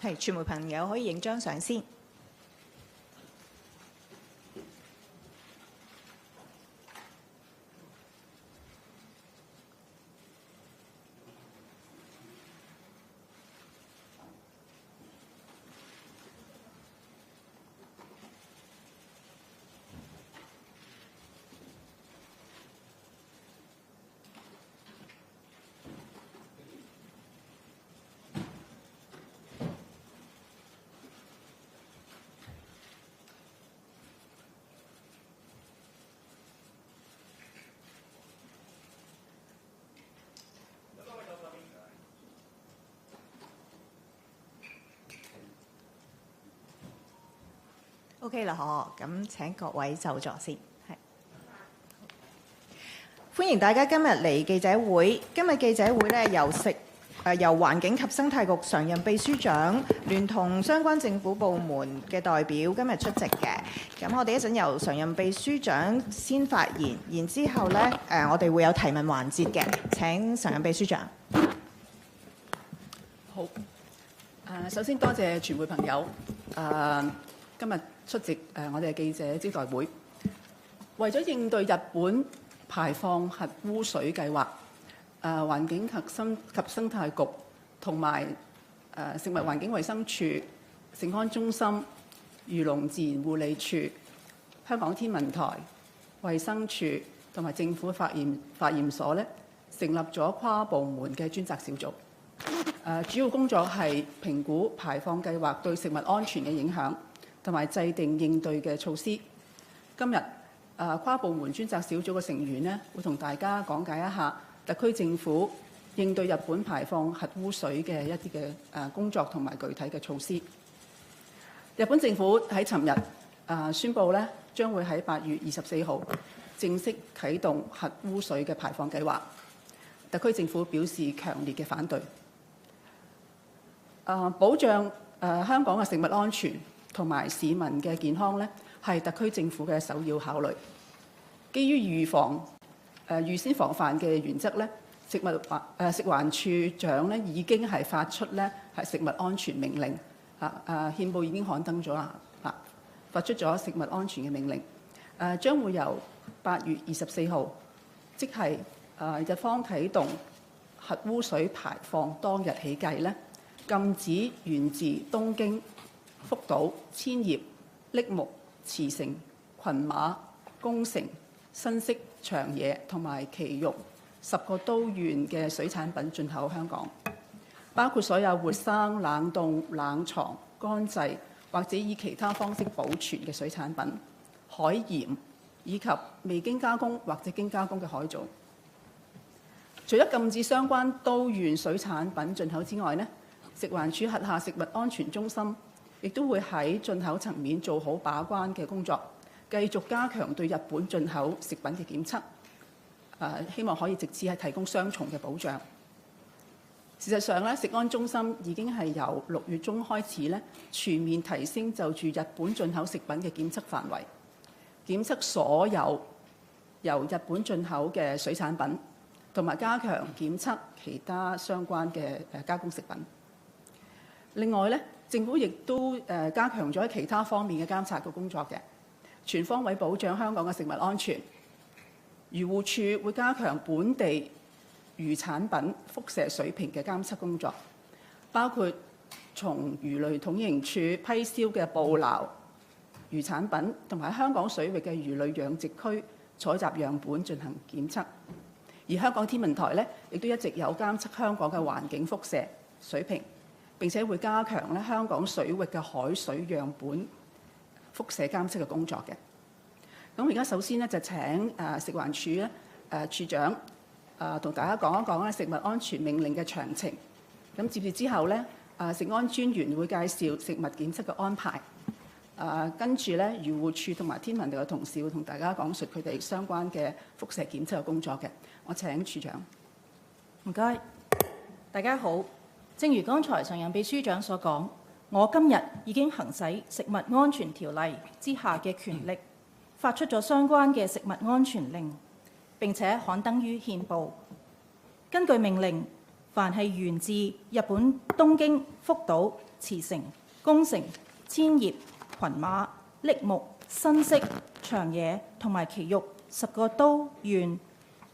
係，傳媒朋友可以影張相先。OK 啦，咁請各位就座先。係，歡迎大家今日嚟記者會。今日記者會咧由環境及生態局常任秘書長聯同相關政府部門嘅代表今日出席嘅。咁我哋一陣由常任秘書長先發言，然之後咧我哋會有提問環節嘅。請常任秘書長。好。首先多謝傳媒朋友今日出席我哋嘅記者招待會。為咗應對日本排放核污水計劃，環境及生態局同埋食物環境衞生署、食安中心、漁農自然護理署、香港天文台、衛生署同埋政府化驗所咧，成立咗跨部門嘅專責小組。主要工作係評估排放計劃對食物安全嘅影響，同埋制定應對嘅措施。今日跨部門專責小組嘅成員呢，會同大家講解一下特區政府應對日本排放核污水嘅一啲嘅工作同埋具體嘅措施。日本政府喺尋日宣布咧，將會喺8月24號正式啟動核污水嘅排放計劃。特區政府表示強烈嘅反對。保障香港嘅食物安全同埋市民嘅健康咧，係特區政府嘅首要考慮。基於預先防範嘅原則咧，食環署長咧已經係發出咧係食物安全命令，憲報已經刊登咗啦，發出咗食物安全嘅命令，將會由8月24號，即係日方啟動核污水排放當日起計咧，禁止源自東京、福島、千葉、栃木、茨城、群馬、宮城、新潟、長野同埋埼玉10個都縣嘅水產品進口香港，包括所有活生、冷凍、冷藏、乾製或者以其他方式保存嘅水產品、海鹽以及未經加工或者經加工嘅海藻。除咗禁止相關都縣水產品進口之外呢，食環署轄下食物安全中心亦都會喺進口層面做好把關嘅工作，繼續加強對日本進口食品嘅檢測，希望可以藉此係提供雙重嘅保障。事實上咧，食安中心已經係由6月中開始咧，全面提升就住日本進口食品嘅檢測範圍，檢測所有由日本進口嘅水產品，同埋加強檢測其他相關嘅加工食品。另外咧，政府亦都加強咗喺其他方面嘅監察嘅工作嘅，全方位保障香港嘅食物安全。漁護署會加強本地魚產品輻射水平嘅監測工作，包括從魚類統營處批銷嘅捕撈魚產品，同埋香港水域嘅魚類養殖區採集樣本進行檢測。而香港天文台咧，亦都一直有監測香港嘅環境輻射水平，並且會加強咧香港水域嘅海水樣本輻射監測嘅工作嘅。咁而家首先咧就請食環署咧署長同大家講一講咧食物安全命令嘅詳情。咁接住之後咧食安專員會介紹食物檢測嘅安排。跟住咧漁護署同埋天文台嘅同事會同大家講述佢哋相關嘅輻射檢測嘅工作嘅。我請署長。唔該，大家好。正如剛才常任秘書長所講，我今日已經行使《食物安全條例》之下嘅權力，發出咗相關嘅食物安全令，並且刊登於憲報。根據命令，凡係源自日本東京、福島、茨城、宮城、千葉、群馬、栃木、新潟、長野同埋埼玉10個都縣，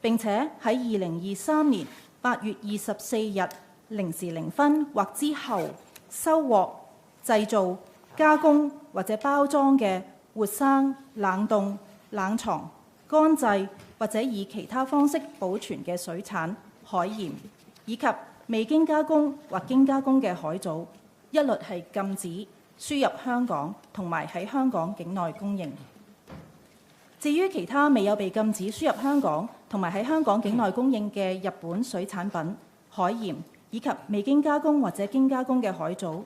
並且喺2023年8月24日0時0分或之後收穫、製造、加工或者包裝嘅活生、冷凍、冷藏、乾製或者以其他方式保存嘅水產、海鹽，以及未經加工或經加工嘅海藻，一律係禁止輸入香港同埋喺香港境內供應。至於其他未有被禁止輸入香港同埋喺香港境內供應嘅日本水產品、海鹽以及未經加工或者經加工嘅海藻，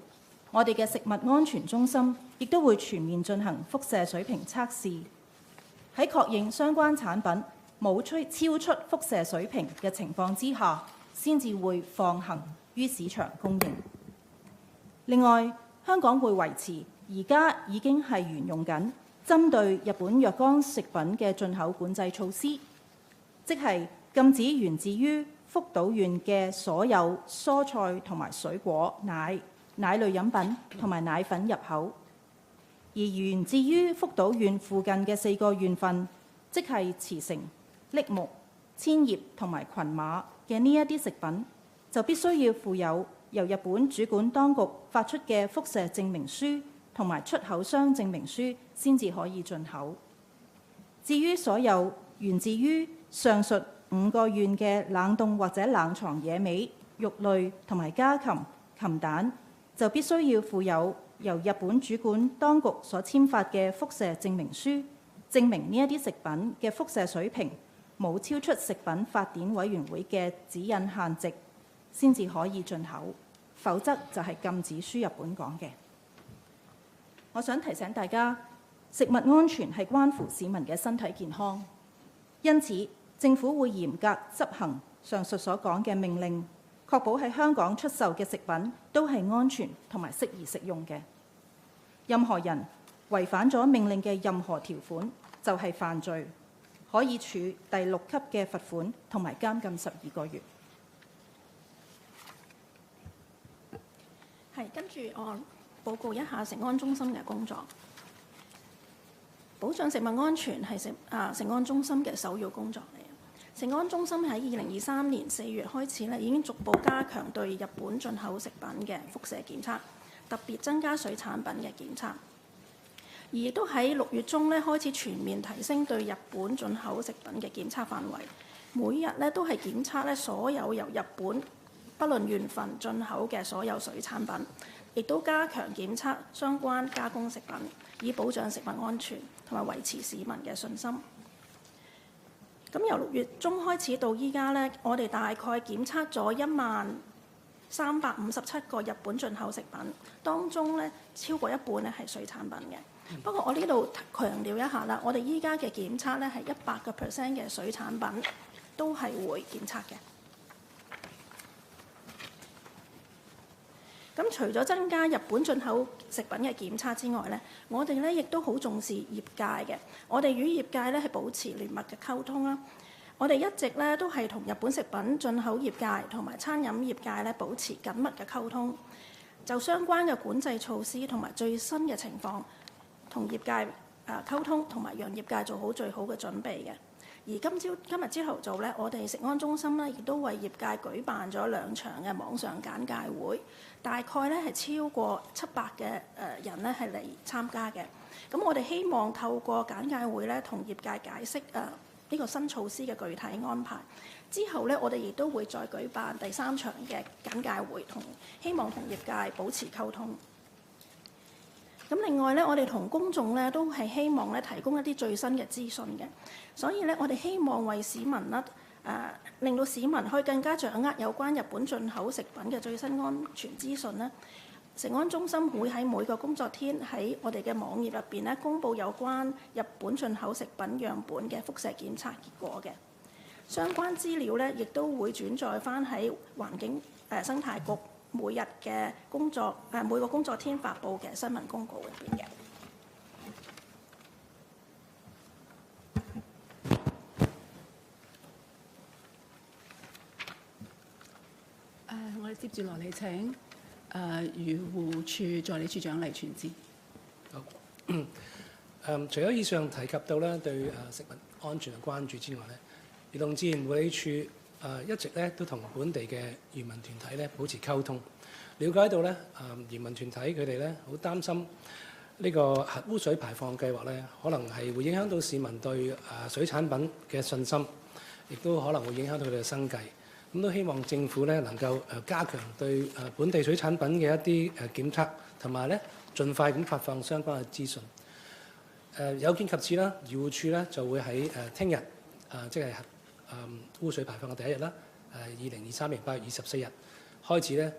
我哋嘅食物安全中心亦都會全面進行輻射水平測試，喺確認相關產品冇超出輻射水平嘅情況之下，先至會放行於市場供應。另外，香港會維持而家已經係沿用緊針對日本若干食品嘅進口管制措施，即係禁止源自於福島縣嘅所有蔬菜同埋水果、奶類飲品同埋奶粉入口，而源自於福島縣附近嘅4個縣份，即係茨城、栃木、千葉同埋群馬嘅呢一啲食品，就必須要附有由日本主管當局發出嘅輻射證明書同埋出口商證明書先至可以進口。至於所有源自於上述5個縣嘅冷凍或者冷藏野味、肉類同埋家禽蛋，就必須要附有由日本主管當局所簽發嘅輻射證明書，證明呢一啲食品嘅輻射水平冇超出食品法典委員會嘅指引限值，先至可以進口，否則就係禁止輸入本港嘅。我想提醒大家，食物安全係關乎市民嘅身體健康，因此政府會嚴格執行上述所講嘅命令，確保喺香港出售嘅食品都係安全同埋適宜食用嘅。任何人違反咗命令嘅任何條款就係犯罪，可以處第6級嘅罰款同埋監禁12個月。跟住我報告一下食安中心嘅工作。保障食物安全係食安中心嘅首要工作嚟。食安中心喺2023年4月開始已經逐步加強對日本進口食品嘅輻射檢測，特別增加水產品嘅檢測，而亦都喺6月中開始全面提升對日本進口食品嘅檢測範圍，每日都係檢測所有由日本不論縣份進口嘅所有水產品，亦都加強檢測相關加工食品，以保障食物安全同埋維持市民嘅信心。咁由6月中開始到依家我哋大概檢測咗1357個日本進口食品，當中超過一半係水產品嘅。不過我呢度強調一下啦，我哋依家嘅檢測係100% 嘅水產品都係會檢測嘅。咁除咗增加日本進口食品嘅檢測之外我哋亦都好重視業界嘅。我哋與業界係保持聯密嘅溝通啦。我哋一直都係同日本食品進口業界同埋餐飲業界保持緊密嘅溝通，就相關嘅管制措施同埋最新嘅情況同業界溝通，同埋讓業界做好最好嘅準備嘅。而今日朝頭早我哋食安中心亦都為業界舉辦咗2場嘅網上簡介會，大概係超過700嘅人係嚟參加嘅。咁我哋希望透過簡介會同業界解釋呢個新措施嘅具體安排。之後我哋亦都會再舉辦第3場嘅簡介會，希望同業界保持溝通。咁另外我哋同公眾都係希望提供一啲最新嘅資訊嘅，所以我哋希望為市民令到市民可以更加掌握有關日本進口食品嘅最新安全資訊食安中心會喺每個工作天喺我哋嘅網頁入邊公佈有關日本進口食品樣本嘅輻射檢測結果嘅相關資料亦都會轉載翻喺環境生態局每日嘅每個工作天發布嘅新聞公告入邊嘅。接住落嚟請漁護處助理處長黎全志。好。除咗以上提及到咧對食物安全嘅關注之外咧，漁農自然護理署一直咧都同本地嘅漁民團體咧保持溝通，了解到咧漁民團體佢哋咧好擔心呢個核污水排放計劃咧，可能係會影響到市民對水產品嘅信心，亦都可能會影響到佢哋嘅生計。咁都希望政府咧能夠加強對本地水產品嘅一啲檢測，同埋咧盡快咁發放相關嘅資訊。有見及此啦，漁護署咧就會喺聽日即係污水排放嘅第一日啦，2023年8月24日開始咧，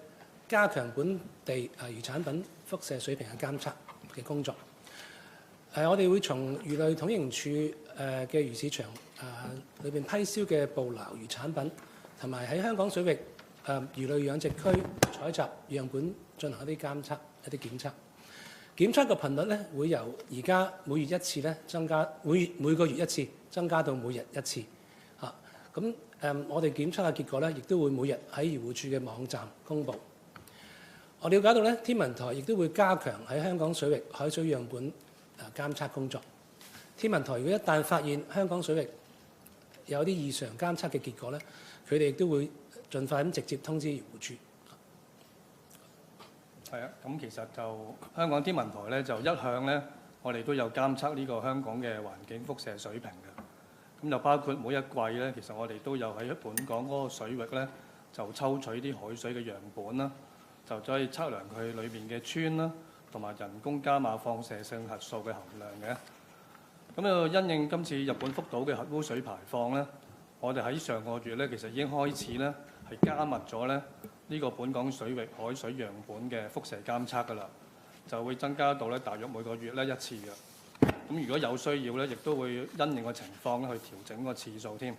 加強本地漁產品輻射水平嘅監測嘅工作。我哋會從魚類統營處嘅魚市場裏邊批銷嘅捕撈魚產品，同埋喺香港水域魚類養殖區採集樣本進行一啲監測、一啲檢測。檢測嘅頻率咧會由而家每月一次咧增加，每個月一次增加到每日一次。咁我哋檢測嘅結果咧，亦都會每日喺漁護署嘅網站公佈。我了解到咧，天文台亦都會加強喺香港水域海水樣本監測工作。天文台如果一旦發現香港水域有啲異常監測嘅結果咧，佢哋亦都會盡快咁直接通知漁護署。係啊，咁其實就香港天文台咧就一向咧，我哋都有監測呢個香港嘅環境輻射水平嘅。咁就包括每一季咧，其實我哋都有喺本港嗰個水域咧，就抽取啲海水嘅樣本啦，就可以測量佢裏邊嘅氚啦，同埋人工加碼放射性核素嘅含量嘅。咁因應今次日本福島嘅核污水排放咧，我哋喺上個月咧，其實已經開始咧係加密咗咧呢個本港水域海水樣本嘅輻射監測㗎啦，就會增加到咧大約每個月咧一次嘅。咁如果有需要咧，亦都會因應個情況咧去調整個次數添。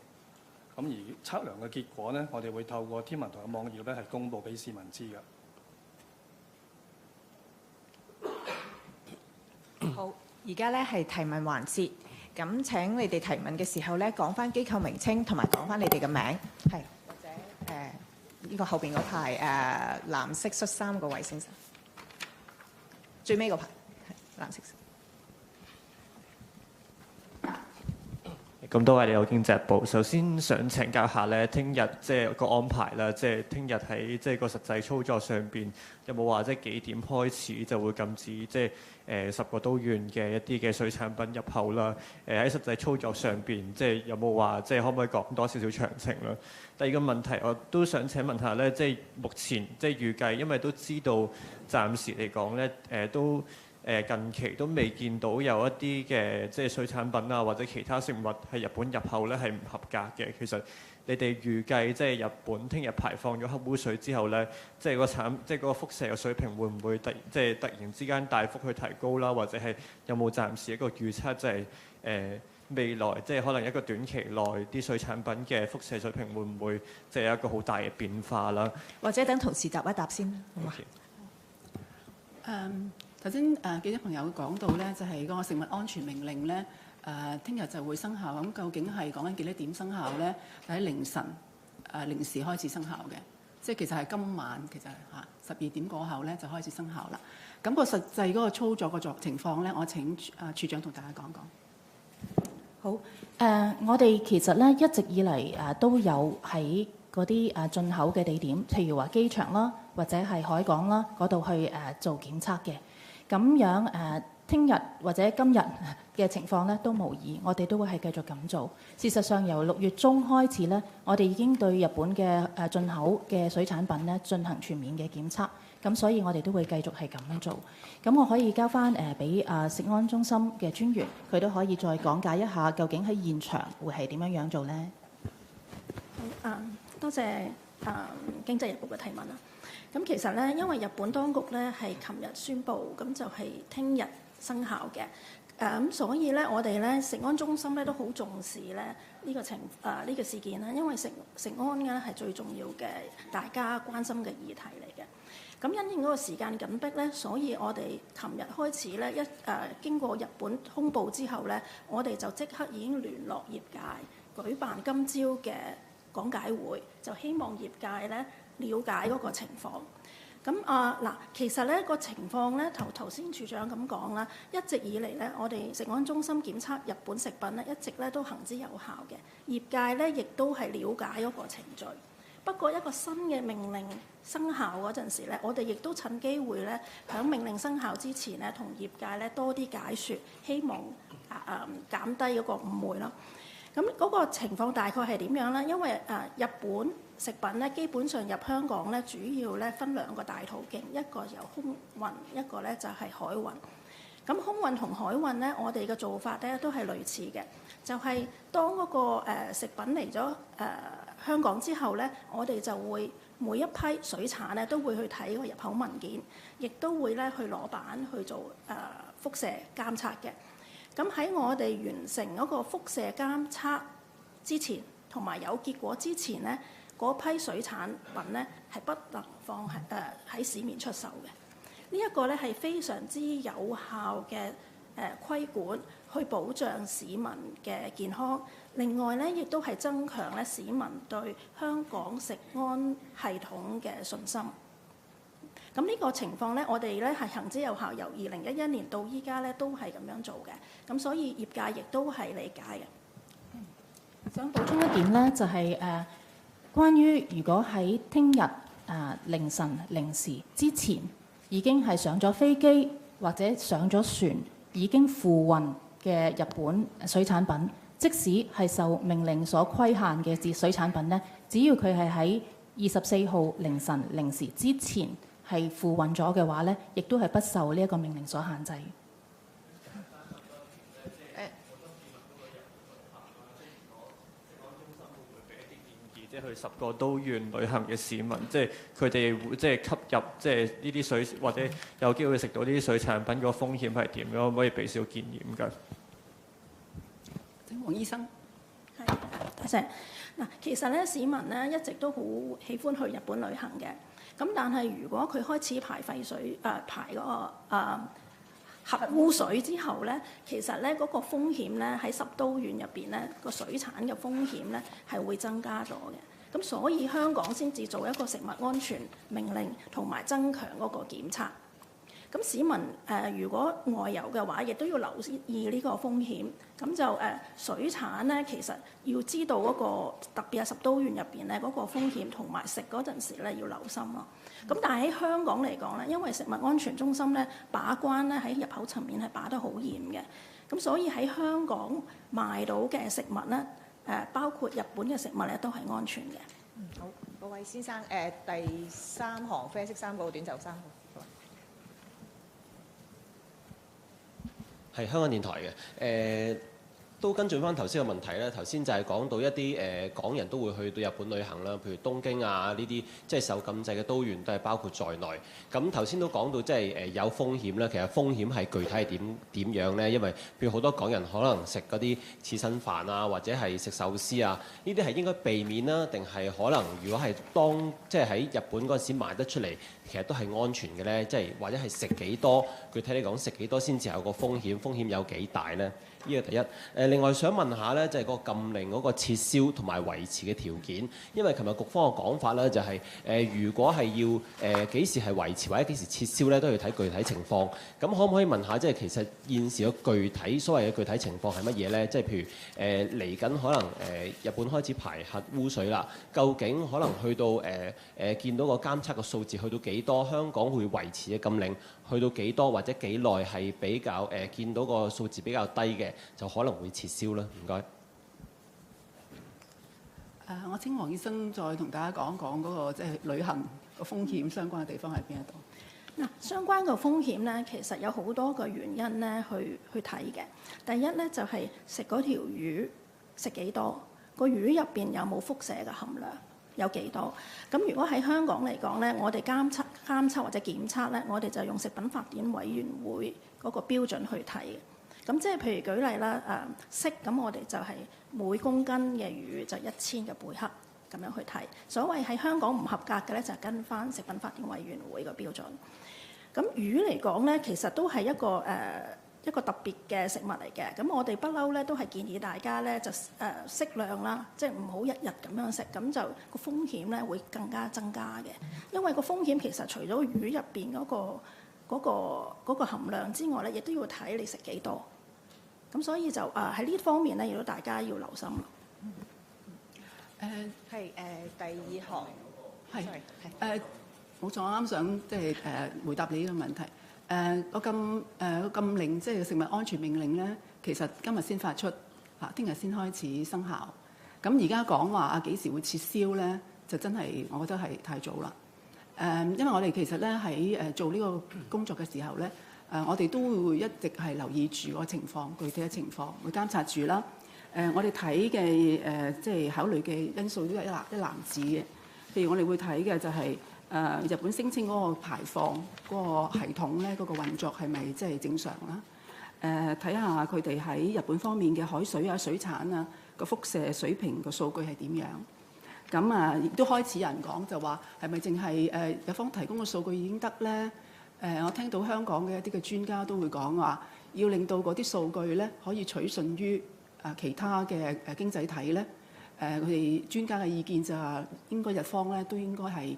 咁而測量嘅結果咧，我哋會透過天文台嘅網頁咧係公佈俾市民知嘅。好，而家咧係提問環節，咁請你哋提問嘅時候咧講翻機構名稱同埋講翻你哋嘅名，係或者呢個後邊嗰排藍色恤衫嗰位先生，最尾嗰排藍色。咁多位你有經濟日報，首先想請教下咧，聽日即係個安排啦，即係聽日喺即係個實際操作上邊有冇話即係幾點開始就會禁止即係10個都縣嘅一啲嘅水產品入口啦？喺實際操作上邊即係有冇話即係可唔可以講多少少詳情啦？第二個問題我都想請問下咧，即係目前即係預計，因為都知道暫時嚟講咧都。近期都未見到有一啲嘅即係水產品啊，或者其他食物喺日本入口咧係唔合格嘅。其實你哋預計即係日本聽日排放咗核污水之後咧，即係個即係嗰個輻射嘅水平會唔會突然之間大幅去提高啦？或者係有冇暫時一個預測，即係未來即係可能一個短期內啲水產品嘅輻射水平會唔會即係有一個好大嘅變化啦？或者等同事答一答先啦，好嘛？頭先記者朋友講到咧，就係嗰個食物安全命令咧，聽日就會生效。咁究竟係講緊幾多點生效咧？喺凌晨零時開始生效嘅，即係其實係今晚其實係12點過後咧就開始生效啦。咁個實際嗰個操作個情況咧，我請處長同大家講講。好，我哋其實咧一直以嚟都有喺嗰啲進口嘅地點，譬如話機場啦，或者係海港啦嗰度去做檢測嘅。咁樣聽日或者今日嘅情況咧都無異，我哋都會係繼續咁做。事實上，由6月中開始咧，我哋已經對日本嘅進口嘅水產品咧進行全面嘅檢測。咁所以我哋都會繼續係咁樣做。咁我可以交翻俾食安中心嘅專員，佢都可以再講解一下究竟喺現場會係點樣做咧。好，多謝經濟日報嘅提問啦。咁其實咧，因為日本當局咧係琴日宣布，咁就係聽日生效嘅。咁所以咧，我哋咧食安中心咧都好重視咧呢個呢個事件啦，因為食安咧係最重要嘅大家關心嘅議題嚟嘅。咁因應嗰個時間緊迫咧，所以我哋琴日開始咧經過日本通報之後咧，我哋就即刻已經聯絡業界，舉辦今朝嘅講解會，就希望業界咧了解嗰個情況。咁其實咧個情況咧，頭先處長咁講啦，一直以嚟咧，我哋食安中心檢測日本食品咧，一直咧都行之有效嘅。業界咧亦都係了解嗰個程序。不過一個新嘅命令生效嗰陣時咧，我哋亦都趁機會咧，喺命令生效之前咧，同業界咧多啲解説，希望減低嗰個誤會啦。咁嗰個情況大概係點樣咧？因為日本食品咧基本上入香港咧，主要咧分兩個大途徑，一個由空運，一個咧就係海運。咁空運同海運咧，我哋嘅做法咧都係類似嘅，就係當嗰個食品嚟咗香港之後咧，我哋就會每一批水產咧都會去睇個入口文件，亦都會咧去攞版去做輻射監測嘅。咁喺我哋完成嗰個輻射監測之前，同埋有結果之前咧，嗰批水產品咧係不能放喺市面出售嘅。呢一個咧係非常之有效嘅規管，去保障市民嘅健康。另外咧，亦都係增強咧市民對香港食安系統嘅信心。咁呢個情況咧，我哋咧係行之有效，由2011年到依家咧都係咁樣做嘅。咁所以業界亦都係理解嘅。想補充一點咧，就係關於如果喺聽日凌晨零時之前已經係上咗飛機或者上咗船已經付運嘅日本水產品，即使係受命令所規限嘅水產品咧，只要佢係喺24號凌晨零時之前係付運咗嘅話咧，亦都係不受呢一個命令所限制。即係去10個都縣旅行嘅市民，即係佢哋會即係吸入即係呢啲水或者有機會食到呢啲水產品個風險係點樣？可唔可以俾少建議咁㗎？請黃醫生。係，多謝。嗱，其實咧市民咧一直都好喜歡去日本旅行嘅。咁但係如果佢開始排廢水排嗰個核污水之後咧，其實咧嗰個風險咧喺10都縣入邊咧個水產嘅風險咧係會增加咗嘅。咁所以香港先至做一個食物安全命令，同埋增強嗰個檢測。咁市民如果外遊嘅話，亦都要留意呢個風險。咁就水產咧，其實要知道嗰個特別係10都縣入邊咧嗰個風險，同埋食嗰陣時咧要留心咯。咁但係喺香港嚟講咧，因為食物安全中心咧把關咧喺入口層面係把得好嚴嘅，咁所以喺香港賣到嘅食物咧包括日本嘅食物咧都係安全嘅。好，嗰位先生第3行啡色衫嗰個短袖衫。係香港電台嘅，都跟進翻頭先嘅問題咧。頭先就係講到一啲港人都會去到日本旅行啦，譬如東京啊呢啲，即係受禁制嘅都縣都係包括在內。咁頭先都講到即係有風險啦。其實風險係具體係點樣咧？因為譬如好多港人可能食嗰啲刺身飯啊，或者係食壽司啊，呢啲係應該避免啦，定係可能如果係當即係喺日本嗰陣時賣得出嚟，其實都係安全嘅咧？即係或者係食幾多？具體嚟講，食幾多先至有個風險？風險有幾大咧？呢個第一。另外想問下咧，就係個禁令嗰個撤銷同埋維持嘅條件，因為琴日局方嘅講法咧，就係如果係要幾時係維持或者幾時撤銷咧，都要睇具體情況。咁可唔可以問下，即係其實現時嘅具體所謂嘅具體情況係乜嘢咧？即係譬如嚟緊可能日本開始排核污水啦，究竟可能去到見到個監測嘅數字去到幾多？香港會維持嘅禁令去到幾多或者幾耐係比較見到個數字比較低嘅，就可能會撤銷啦。唔該。我請黃醫生再同大家講講嗰個即係旅行個風險相關嘅地方喺邊一度？嗱，相關嘅風險咧，其實有好多個原因咧去睇嘅。第一咧就係食嗰條魚食幾多，個魚入邊有冇輻射嘅含量，有幾多？咁如果喺香港嚟講咧，我哋監測或者檢測咧，我哋就用食品法典委員會嗰個標準去睇嘅。咁即係譬如舉例啦，鰭咁我哋就係每公斤嘅魚就1000嘅貝克咁樣去睇。所謂喺香港唔合格嘅咧，就係跟翻食品法典委員會嘅標準。咁魚嚟講咧，其實都係一個一個特別嘅食物嚟嘅。咁我哋不嬲咧都係建議大家咧就適量啦，即係唔好日日咁樣食，咁就個風險咧會更加增加嘅。因為個風險其實除咗魚入邊嗰個含量之外咧，亦都要睇你食幾多。咁所以就喺呢方面咧，亦都大家要留心咯。第二行係冇錯，我啱想即係回答你呢個問題。個禁令即係食物安全命令咧，其實今日先發出，聽日先開始生效。咁而家講話幾時會撤銷咧，就真係我覺得係太早啦。因為我哋其實咧喺做呢個工作嘅時候咧，我哋都會一直係留意住個情況，具體嘅情況會監察住啦。我哋睇嘅即係考慮嘅因素都係一籃子嘅。譬如我哋會睇嘅就係日本聲稱嗰個排放嗰個系統咧，嗰個運作係咪即係正常啦？睇下佢哋喺日本方面嘅海水啊、水產啊個輻射水平個數據係點樣？咁亦都開始有人講就話係咪淨係日方提供嘅數據已經得咧？我聽到香港嘅一啲嘅專家都會講話，要令到嗰啲數據咧可以取信於其他嘅經濟體咧。佢哋專家嘅意見就係應該日方咧都應該係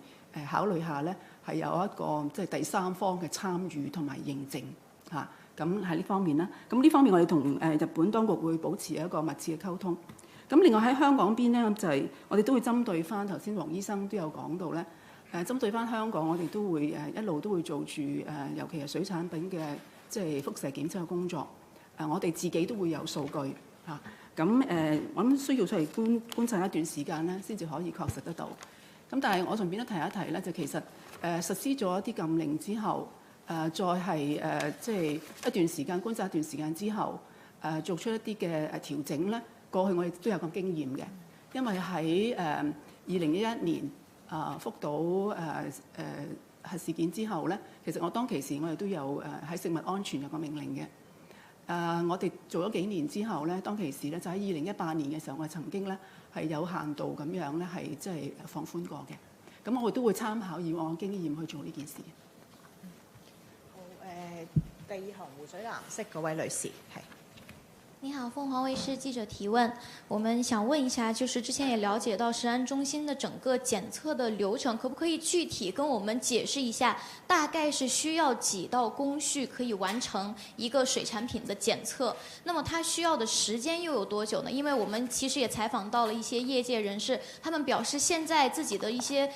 考慮下咧係有一個即係第三方嘅參與同埋認證嚇。咁喺呢方面啦，咁呢方面我哋同日本當局會保持一個密切嘅溝通。咁另外喺香港邊咧，就係我哋都會針對翻頭先黃醫生都有講到咧，針對翻香港我哋都會一路都會做住尤其係水產品嘅即係輻射檢測嘅工作。我哋自己都會有數據嚇。咁我諗需要出嚟觀察一段時間咧，先至可以確實得到。咁但係我順便都提一提咧，就其實實施咗一啲禁令之後，再係即係一段時間觀察一段時間之後，做出一啲嘅調整咧。過去我哋都有個經驗嘅，因為喺2011年福島核事件之後咧，其實我當其時我哋都有喺食物安全有個命令嘅。我哋做咗幾年之後咧，當其時咧就喺2018年嘅時候，我曾經咧係有限度咁樣咧係即係放寬過嘅。咁我哋都會參考以往嘅經驗去做呢件事。好，第二行湖水藍色嗰位女士係。你好，鳳凰衛視記者提問，我們想問一下，就是之前也了解到食安中心的整個檢測的流程，可不可以具體跟我們解釋一下，大概是需要幾道工序可以完成一個水產品的檢測？那麼它需要的時間又有多久呢？因為我們其實也採訪到了一些業界人士，他們表示現在自己的一些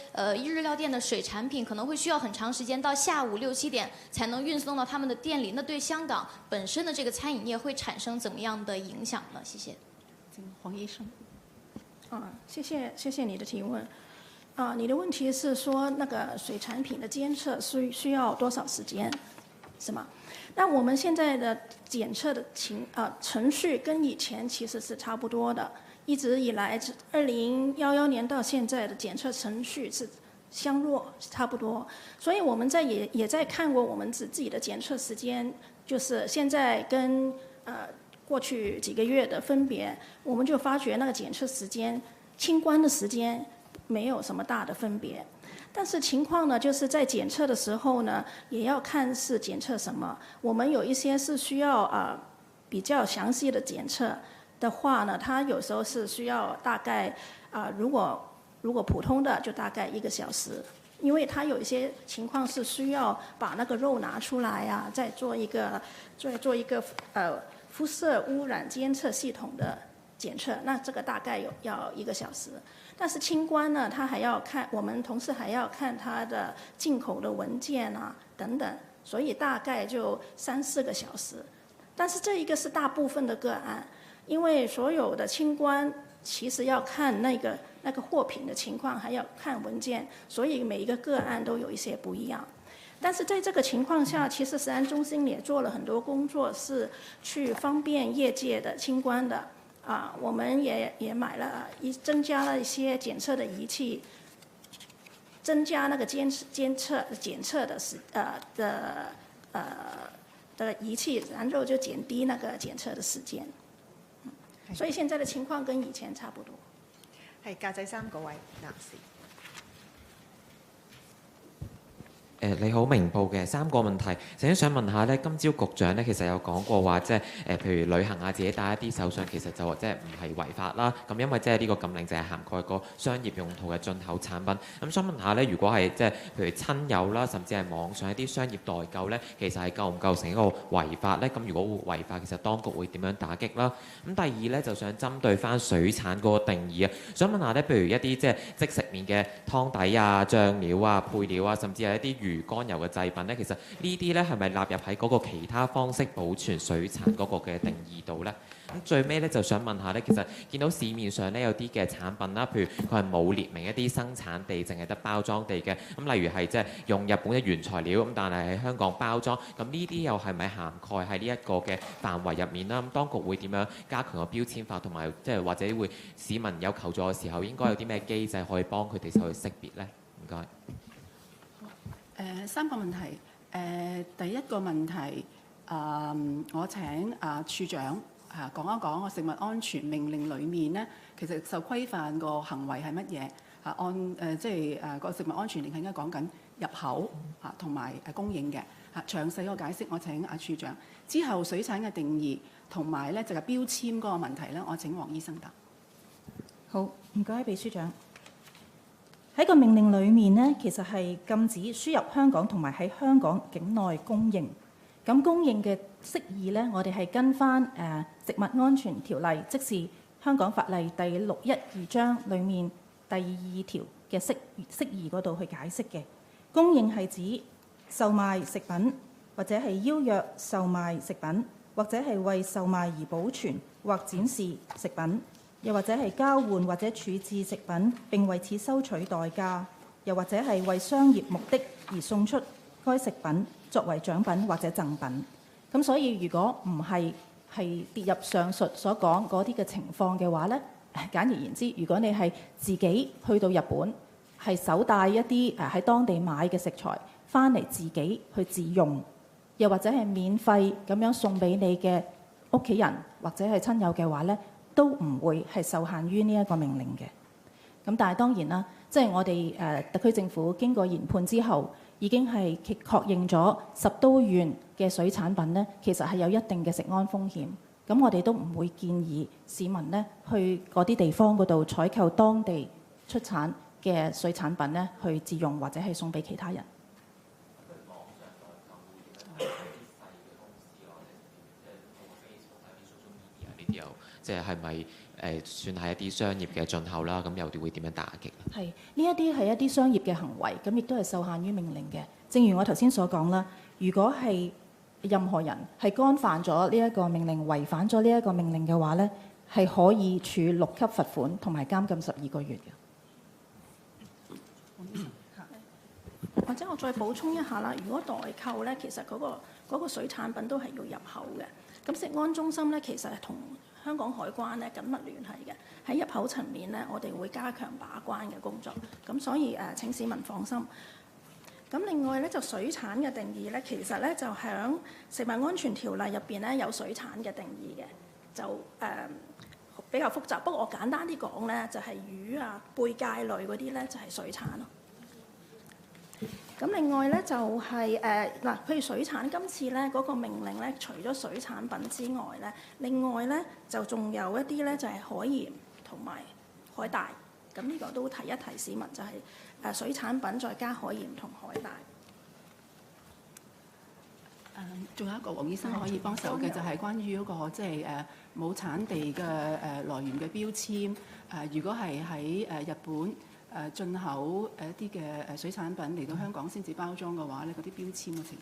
日料店的水產品可能會需要很長時間，到下午6、7點才能運送到他們的店裡。那對香港本身的這個餐飲業會產生怎麼樣的影響呢？謝謝。黃醫生。謝謝你的提問。你的問題是說那個水產品的監測需要多少時間，是嗎？那我們現在的檢測的程序跟以前其實是差不多的，一直以來2011年到現在的檢測程序是相若差不多，所以我們也在看過我們自己的檢測時間，就是現在跟過去幾個月的分別，我們就發覺那個檢測時間清關的時間沒有什麼大的分別，但是情況呢，就是在檢測的時候呢，也要看是檢測什麼。我們有一些是需要比較詳細的檢測的話呢，它有時候是需要大概如果普通的就大概1個小時，因為它有一些情況是需要把那個肉拿出來啊，再做一個輻射污染監測系統的檢測，那這個大概要1個小時。但是清關呢，他還要看，我們同事還要看他的進口的文件啊等等，所以大概就3、4個小時。但是這一個是大部分的個案，因為所有的清關其實要看那個貨品的情況，還要看文件，所以每一個個案都有一些不一樣。但是在這個情況下，其實食安中心也做了很多工作，是去方便業界的清關的。我們也買了增加了一些檢測的儀器，增加那個檢測的儀器，然後就減低那個檢測的時間。所以現在的情況跟以前差不多。係格仔衫嗰位男士。你好，明報嘅3個問題。首先想問下咧，今朝局長咧其實有講過話，即係譬如旅行啊，自己帶一啲手信，其實就即係唔係違法啦。咁因為即係呢個禁令就係涵蓋個商業用途嘅進口產品。咁想問下咧，如果係即係譬如親友啦，甚至係網上一啲商業代購咧，其實係構唔構成一個違法咧？咁如果會違法，其實當局會點樣打擊啦？咁第二咧就想針對翻水產嗰個定義啊，想問下咧，譬如一啲即係即食麵嘅湯底啊、醬料啊、配料啊，甚至係一啲魚肝油嘅製品咧，其實呢啲咧係咪納入喺嗰個其他方式保存水產嗰個嘅定義度咧？咁最尾咧就想問下咧，其實見到市面上咧有啲嘅產品啦，譬如佢係冇列明一啲生產地，淨係得包裝地嘅。咁例如係即係用日本嘅原材料，咁但係喺香港包裝，咁呢啲又係咪涵蓋喺呢一個嘅範圍入面啦？咁當局會點樣加強個標籤法，同埋即係或者會市民有求助嘅時候，應該有啲咩機制可以幫佢哋去識別咧？唔該。3個問題。第一個問題，我請處長講一講個食物安全命令裡面咧，其實受規範個行為係乜嘢？即係個食物安全令係應該講緊入口同埋供應嘅。詳細個解釋，我請處長。之後水產嘅定義同埋咧就係標籤嗰個問題咧，我請黃醫生答。好，唔該，秘書長。喺個命令裡面呢，其實係禁止輸入香港同埋喺香港境內供應。咁供應嘅釋義呢，我哋係跟翻食物安全條例，即是香港法例第612章裡面第2條嘅釋義嗰度去解釋嘅。供應係指售賣食品，或者係邀約售賣食品，或者係為售賣而保存或展示食品。又或者係交換或者處置食品並為此收取代價，又或者係為商業目的而送出該食品作為獎品或者贈品。咁所以如果唔係跌入上述所講嗰啲嘅情況嘅話呢，簡而言之，如果你係自己去到日本係手帶一啲喺當地買嘅食材翻嚟自己去自用，又或者係免費咁樣送俾你嘅屋企人或者係親友嘅話呢，都唔會係受限於呢一個命令嘅。咁但係當然啦，即係我哋特區政府經過研判之後，已經係確認咗10都縣嘅水產品呢，其實係有一定嘅食安風險。咁我哋都唔會建議市民呢去嗰啲地方嗰度採購當地出產嘅水產品呢去自用或者係送俾其他人。即係咪算係一啲商業嘅進口啦？咁又會點樣打擊？係呢一啲係一啲商業嘅行為，咁亦都係受限於命令嘅。正如我頭先所講啦，如果係任何人係干犯咗呢一個命令、違反咗呢一個命令嘅話呢，係可以處6級罰款同埋監禁12個月嘅。或者我再補充一下啦，如果代購呢，其實嗰個水產品都係要入口嘅。咁食安中心呢，其實係同香港海關咧緊密聯繫嘅，喺入口層面咧，我哋會加強把關嘅工作。咁所以請市民放心。咁另外咧就水產嘅定義咧，其實咧就響食物安全條例入邊咧有水產嘅定義嘅，就比較複雜。不過我簡單啲講咧，就係魚啊、貝介類嗰啲咧就係水產咯。咁另外咧就係嗱，譬如水產今次咧嗰個命令咧，除咗水產品之外咧，另外咧就仲有一啲咧就係海鹽同埋海帶。咁呢個都提一提市民，就係水產品再加海鹽同海帶。仲有一個黃醫生可以幫手嘅，就係關於嗰個即係冇產地嘅來源嘅標籤。如果係喺日本進口一啲嘅水產品嚟到香港先至包裝嘅話咧，嗰啲標籤嘅情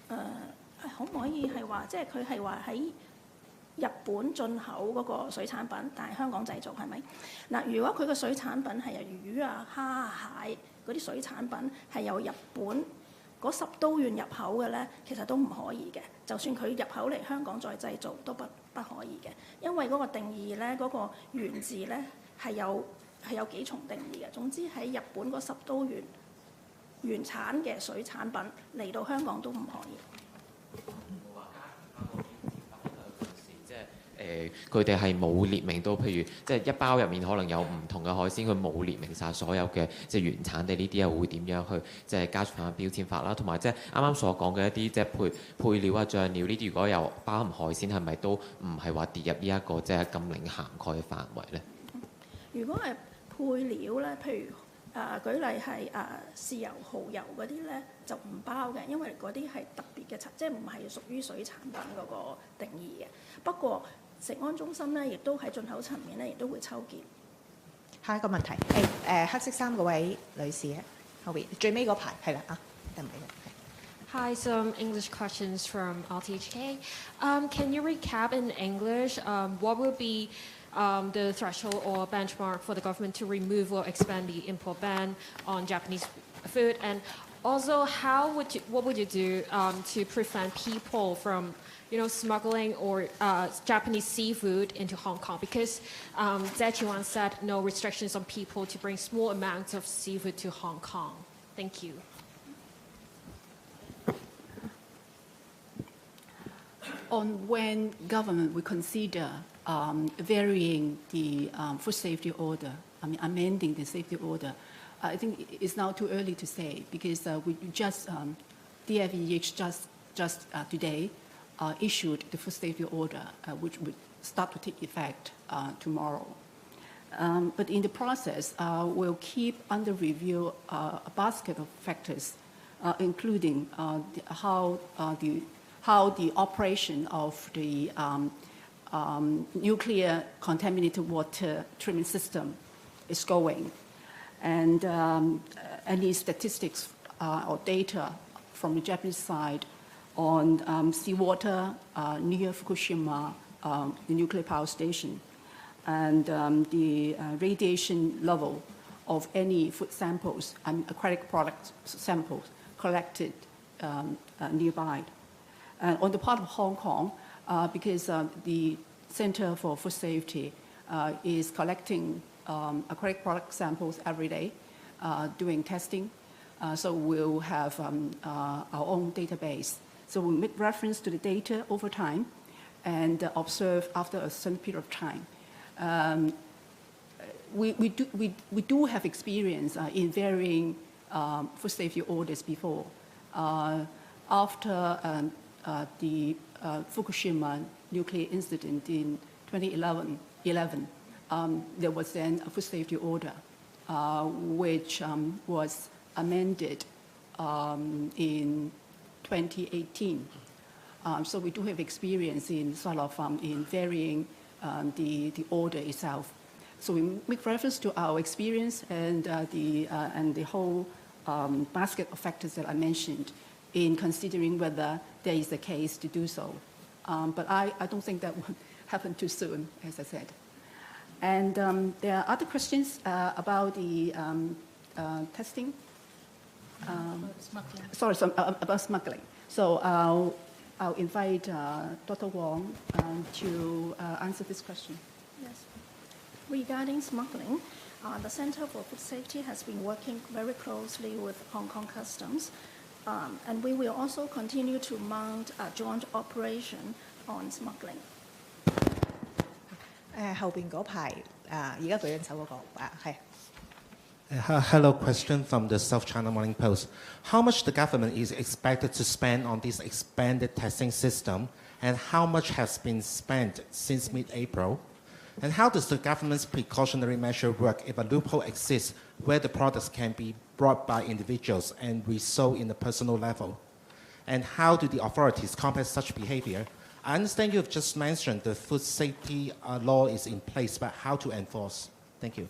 況，可唔可以係話，即係佢係話喺日本進口嗰個水產品，但係香港製造係咪？嗱，如果佢個水產品係由魚啊、蝦啊、蟹嗰啲水產品係由日本嗰10都縣入口嘅咧，其實都唔可以嘅。就算佢入口嚟香港再製造，都不可以嘅，因為嗰個定義咧，嗰個源自咧係有幾重定義嘅。總之喺日本嗰10都縣原產嘅水產品嚟到香港都唔可以。佢哋係冇列明到，譬如即係一包入面可能有唔同嘅海鮮，佢冇列明晒所有嘅即係原產地呢啲，又會點樣去即係加強標籤法啦？同埋即係啱啱所講嘅一啲即係配料啊、醬料呢啲，如果有包含海鮮，係咪都唔係話跌入呢一個即係禁令涵蓋嘅範圍咧？如果係配料咧，譬如舉例係豉油、蠔油嗰啲咧，就唔包嘅，因為嗰啲係特別嘅即係唔係屬於水產品嗰個定義嘅。不過食安中心咧，亦都喺進口層面咧，亦都會抽檢。下一個問題，黑色衫嗰位女士喺後邊，最尾嗰排係啦啊，得唔得？ Hi, some English questions from RTHK. Can you recap in English what will be the threshold or benchmark for the government to remove or expand the import ban on Japanese food? And also, what would you do to prevent people from smuggling or Japanese seafood into Hong Kong? Because Zheqiuan said no restrictions on people to bring small amounts of seafood to Hong Kong. Thank you. On when government will consider varying the food safety order, amending the safety order, I think it's now too early to say because we just DFEH just today issued the food safety order, which would start to take effect tomorrow. But in the process, we'll keep under review a basket of factors, including how the operation of the nuclear contaminated water treatment system is going, and any statistics or data from the Japanese side on seawater near Fukushima, the nuclear power station, and the radiation level of any food samples and aquatic product samples collected nearby. And on the part of Hong Kong, because the Center for Food Safety is collecting aquatic product samples every day, doing testing, so we'll have our own database. So we'll make reference to the data over time and observe after a certain period of time. We do have experience in varying food safety orders before. After the Fukushima nuclear incident in 2011, there was then a food safety order, which was amended in 2018. So we do have experience in sort of in varying the order itself. So we make reference to our experience and the whole basket of factors that I mentioned in considering whether there is a case to do so. But I don't think that would happen too soon, as I said. And there are other questions about the testing. About smuggling. So I'll invite Dr. Wong to answer this question. Yes. Regarding smuggling, the Center for Food Safety has been working very closely with Hong Kong Customs, and we will also continue to mount a joint operation on smuggling. 後邊嗰排而家舉緊手嗰個係。Hello, question from the South China Morning Post. How much the government is expected to spend on this expanded testing system, and how much has been spent since mid-April? And how does the government's precautionary measure work if a loophole exists where the products can be brought by individuals and resold in a personal level? And how do the authorities combat such behavior? I understand you have just mentioned the food safety law is in place, but how to enforce? Thank you.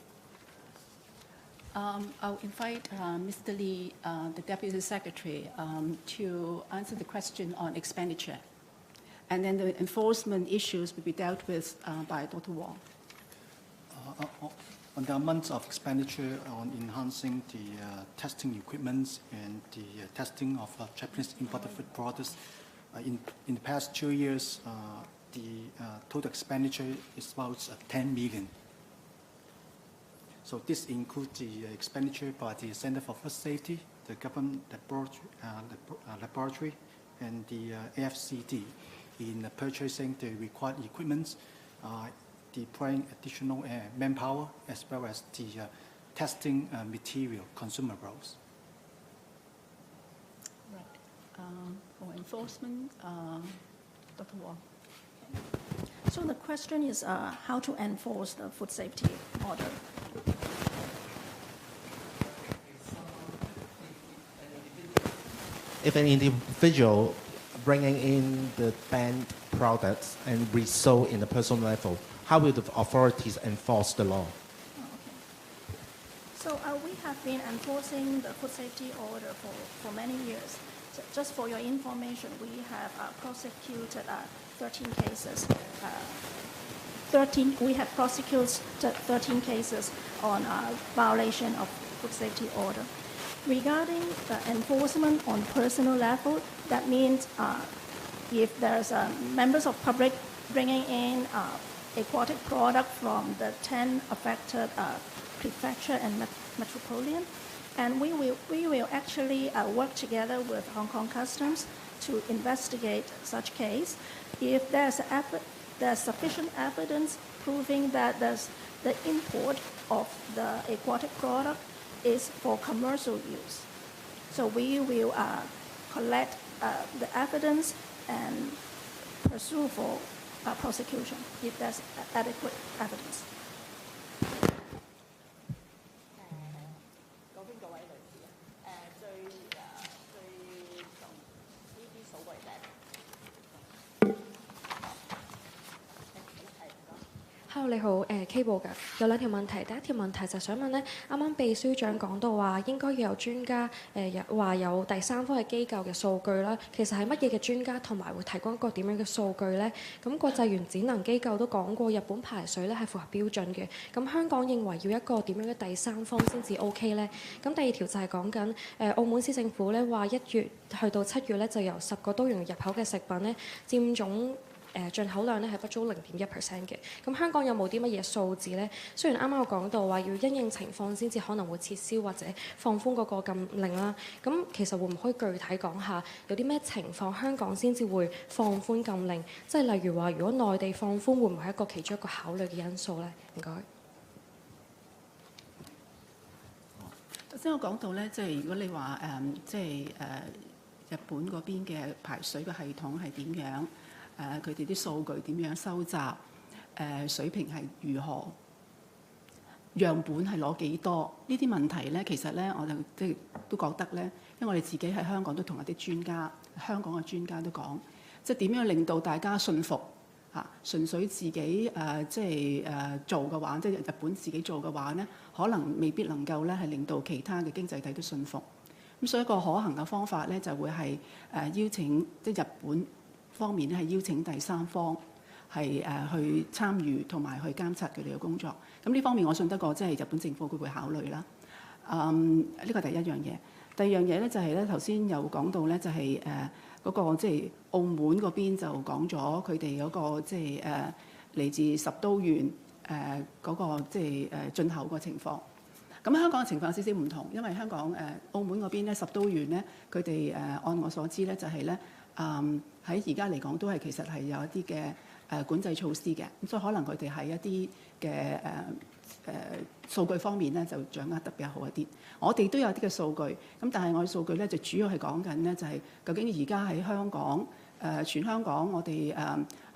I'll invite Mr. Lee, the Deputy Secretary, to answer the question on expenditure. And then the enforcement issues will be dealt with by Dr. Wong. On the amounts of expenditure on enhancing the testing equipment and the testing of Japanese imported food products, in the past 2 years, the total expenditure is about 10 million. So this includes the expenditure by the Center for Food Safety, the government laboratory, and the AFCD in purchasing the required equipment deploying additional manpower as well as the testing material consumables. For enforcement, Dr. Wong. So the question is how to enforce the food safety order. If an individual bringing in the banned products and resold in the personal level, how will the authorities enforce the law? So we have been enforcing the food safety order for many years. So just for your information, we have prosecuted 13 cases. We have prosecuted 13 cases on violation of food safety order. Regarding the enforcement on personal level, that means if there's members of public bringing in aquatic product from the 10 affected prefecture and metropolitan, and we will actually work together with Hong Kong Customs to investigate such case. If there's sufficient evidence proving that the import of the aquatic product is for commercial use. So we will collect the evidence and pursue for prosecution if there's adequate evidence. Hello， 你好，K 部㗎，有兩條問題。第一條問題就想問咧，啱啱秘書長講到話應該要有專家話有第三方嘅機構嘅數據啦。其實係乜嘢嘅專家，同埋會提供一個點樣嘅數據咧？咁國際原子能機構都講過，日本排水咧係符合標準嘅。咁香港認為要一個點樣嘅第三方先至 OK 咧？咁第二條就係講緊澳門市政府咧話1月去到7月咧就由10個都縣入口嘅食品咧佔總進口量咧係不足0.1% 嘅，咁香港有冇啲乜嘢數字咧？雖然啱啱我講到話要因應情況先至可能會撤銷或者放寬嗰個禁令啦，咁其實會唔可以具體講下有啲咩情況香港先至會放寬禁令？即係例如話，如果內地放寬，會唔會係一個其中一個考慮嘅因素咧？唔該。頭先我講到咧，即係如果你話日本嗰邊嘅排水嘅系統係點樣？佢哋啲數據點樣收集？水平係如何？樣本係攞幾多？呢啲問題咧，其實咧我就都覺得咧，因為我哋自己喺香港都同一啲專家，香港嘅專家都講，即係點樣令到大家信服嚇？純粹自己做嘅話，即係日本自己做嘅話咧，可能未必能夠咧係令到其他嘅經濟體都信服。咁所以一個可行嘅方法咧，就會係邀請即係日本方面咧係邀請第三方係去參與同埋去監察佢哋嘅工作。咁呢方面我信得過，即係日本政府佢會考慮啦。呢個第一樣嘢。第二樣嘢咧就係咧頭先有講到咧就係嗰個即係澳門嗰邊就講咗佢哋嗰個即係嚟自10都縣嗰個即係進口個情況。咁香港嘅情況有少少唔同，因為香港澳門嗰邊咧10都縣咧，佢哋按我所知咧就係咧喺而家嚟講都係其實係有一啲嘅管制措施嘅，咁所以可能佢哋喺一啲嘅數據方面咧就掌握得比較好一啲。我哋都有啲嘅數據，咁但係我哋數據咧就主要係講緊咧就係究竟而家喺香港全香港我哋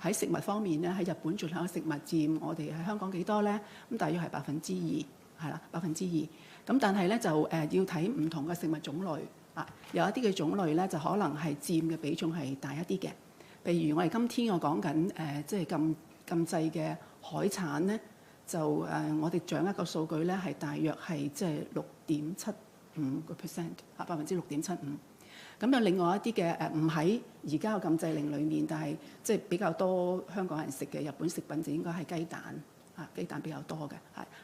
喺食物方面咧喺日本進口嘅食物佔我哋喺香港幾多咧？咁大約係2%。係啦，2%。咁但係咧就要睇唔同嘅食物種類啊，有一啲嘅種類咧就可能係佔嘅比重係大一啲嘅。譬如我哋今天我講緊即係禁制嘅海產咧，就我哋掌握個數據咧係大約係即係6.75%啊，6.75%。咁有另外一啲嘅唔喺而家嘅禁制令裡面，但係即係比較多香港人食嘅日本食品就應該係雞蛋。雞蛋比較多嘅，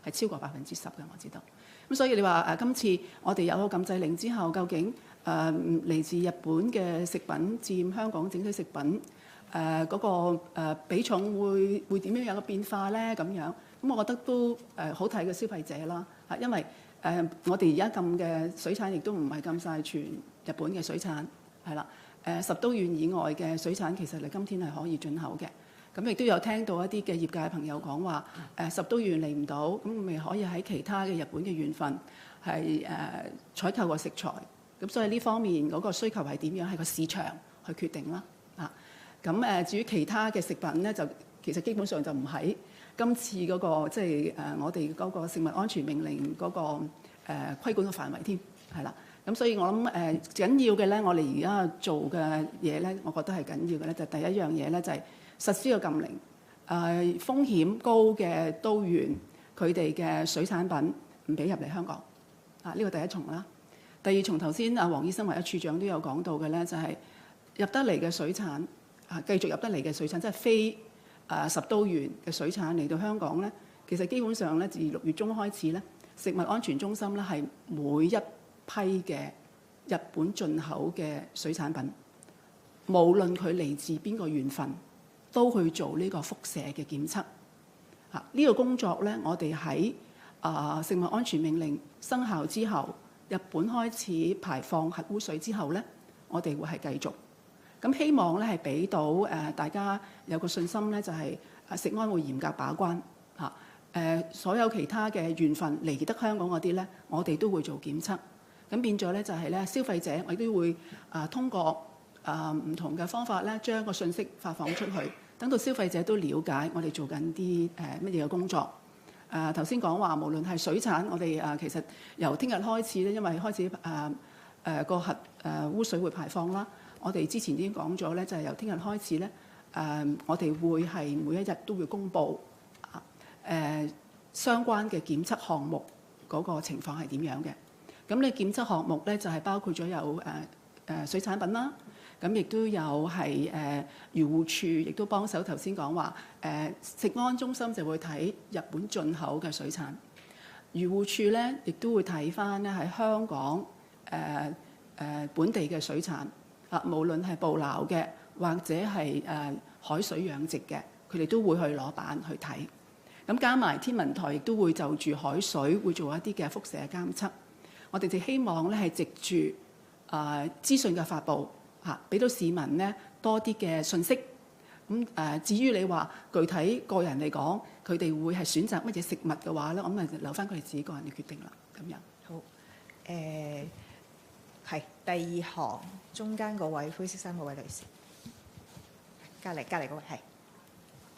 係超過10%嘅，我知道。咁所以你話今次我哋有個禁制令之後，究竟嚟自日本嘅食品佔香港整體食品嗰個比重會點樣有個變化咧？咁樣咁我覺得都好睇嘅消費者啦，因為我哋而家禁嘅水產亦都唔係禁晒全日本嘅水產，係啦，10都縣以外嘅水產其實你今天係可以進口嘅。咁亦都有聽到一啲嘅業界朋友講話十都縣嚟唔到，咁咪可以喺其他嘅日本嘅縣份係採購個食材。咁所以呢方面嗰個需求係點樣？係個市場去決定啦。咁至於其他嘅食品咧，就其實基本上就唔喺今次嗰個即係我哋嗰個食物安全命令嗰個規管嘅範圍添，係啦。咁所以我諗緊要嘅咧，我哋而家做嘅嘢咧，我覺得係緊要嘅咧，就第一樣嘢咧就係實施個禁令。風險高嘅都縣佢哋嘅水產品唔俾入嚟香港。呢個第一重啦。第二重頭先黃醫生或者處長都有講到嘅咧，就係入得嚟嘅水產繼續入得嚟嘅水產，即係非十都縣嘅水產嚟到香港咧，其實基本上咧自6月中開始咧，食物安全中心咧係每一批嘅日本進口嘅水產品，無論佢嚟自邊個縣份，都去做呢個輻射嘅檢測。呢個工作咧，我哋喺食物安全命令生效之後，日本開始排放核污水之後咧，我哋會係繼續。咁希望咧係俾到大家有個信心咧，就係食安會嚴格把關嚇。所有其他嘅縣份嚟得香港嗰啲咧，我哋都會做檢測。咁變咗咧就係咧消費者，我亦都會通過唔同嘅方法咧，將個信息發放出去，等到消費者都了解我哋做緊啲乜嘢嘅工作。頭先講話，無論係水產，我哋其實由聽日開始咧，因為開始個核污水會排放啦。我哋之前已經講咗咧，就係由聽日開始咧，我哋會係每一日都會公布相關嘅檢測項目嗰個情況係點樣嘅。咁你檢測項目咧就係包括咗有水產品啦，咁亦都有係漁護署，亦都幫手頭先講話食安中心就會睇日本進口嘅水產，漁護署咧亦都會睇翻咧喺香港本地嘅水產。無論係捕撈嘅或者係海水養殖嘅，佢哋都會去攞板去睇。咁加埋天文台亦都會就住海水會做一啲嘅輻射監測。我哋就希望咧係藉住資訊嘅發布俾到市民咧多啲嘅信息。咁至於你話具體個人嚟講，佢哋會係選擇乜嘢食物嘅話咧，我咪留翻佢哋自己個人嘅決定啦。咁樣好係第二行中間嗰位灰色衫嗰位女士，隔離嗰位係。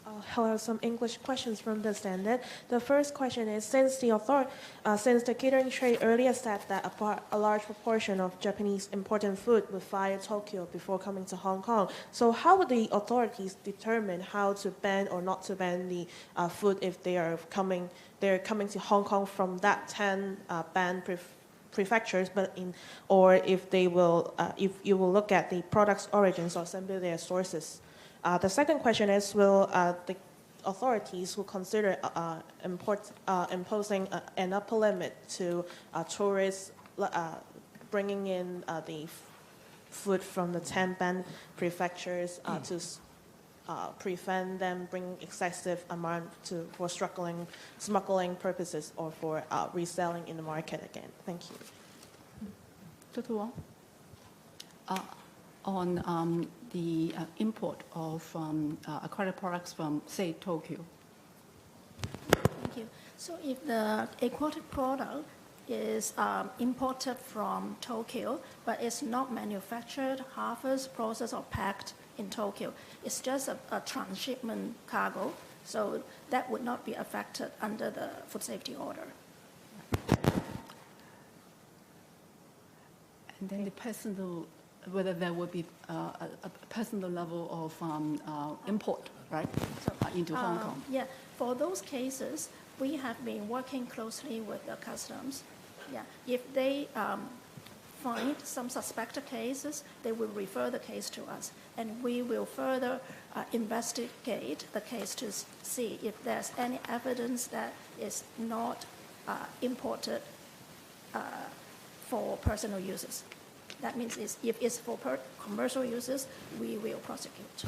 I'll have some English questions from the standard. The first question is, since the catering trade earlier said that a large proportion of Japanese imported food would fly Tokyo before coming to Hong Kong, so how would the authorities determine how to ban or not to ban the food if they're coming to Hong Kong from that 10 banned prefectures, or if they will, if you will look at the product's origins or simply their sources? The second question is, will the authorities will consider imposing an upper limit to tourists bringing in the food from the 10 banned prefectures to prevent them bringing excessive amount for smuggling purposes or for reselling in the market again? Thank you. Dr. Wong? On the import of aquatic products from, say, Tokyo. Thank you. So if the aquatic product is imported from Tokyo, but it's not manufactured, harvested, processed, or packed in Tokyo, it's just a transshipment cargo, so that would not be affected under the food safety order. And then the personal, whether there would be a personal level of import, right, into Hong Kong? Yeah, for those cases, we have been working closely with the customs. Yeah, if they find some suspected cases, they will refer the case to us, and we will further investigate the case to see if there's any evidence that is not imported for personal uses. That means if it's for commercial uses, we will prosecute.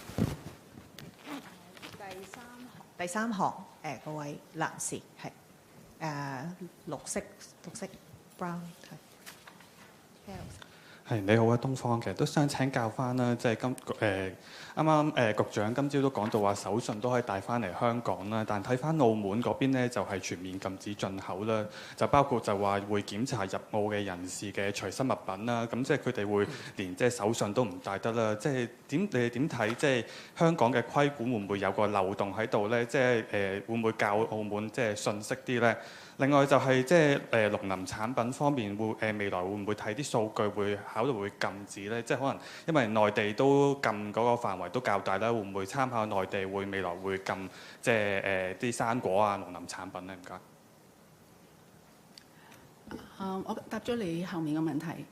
第三行嗰位男士係綠色 brown 係。係你好啊，東方嘅都想請教翻啦，即係啱啱局長今朝都講到話手信都可以帶翻嚟香港啦，但睇翻澳門嗰邊咧就係全面禁止進口啦，就包括就話會檢查入澳嘅人士嘅隨身物品啦，咁即係佢哋會連即係手信都唔帶得啦，即係你哋點睇？即係香港嘅規管會唔會有個漏洞喺度咧？即係會唔會教澳門即係信息啲咧？另外就係即係農林產品方面會未來會唔會睇啲數據會考慮會禁止咧？即係可能因為內地都禁嗰個範圍都較大啦，會唔會參考內地會未來會禁即係啲生果啊、農林產品咧？唔該。我答咗你後面嘅問題。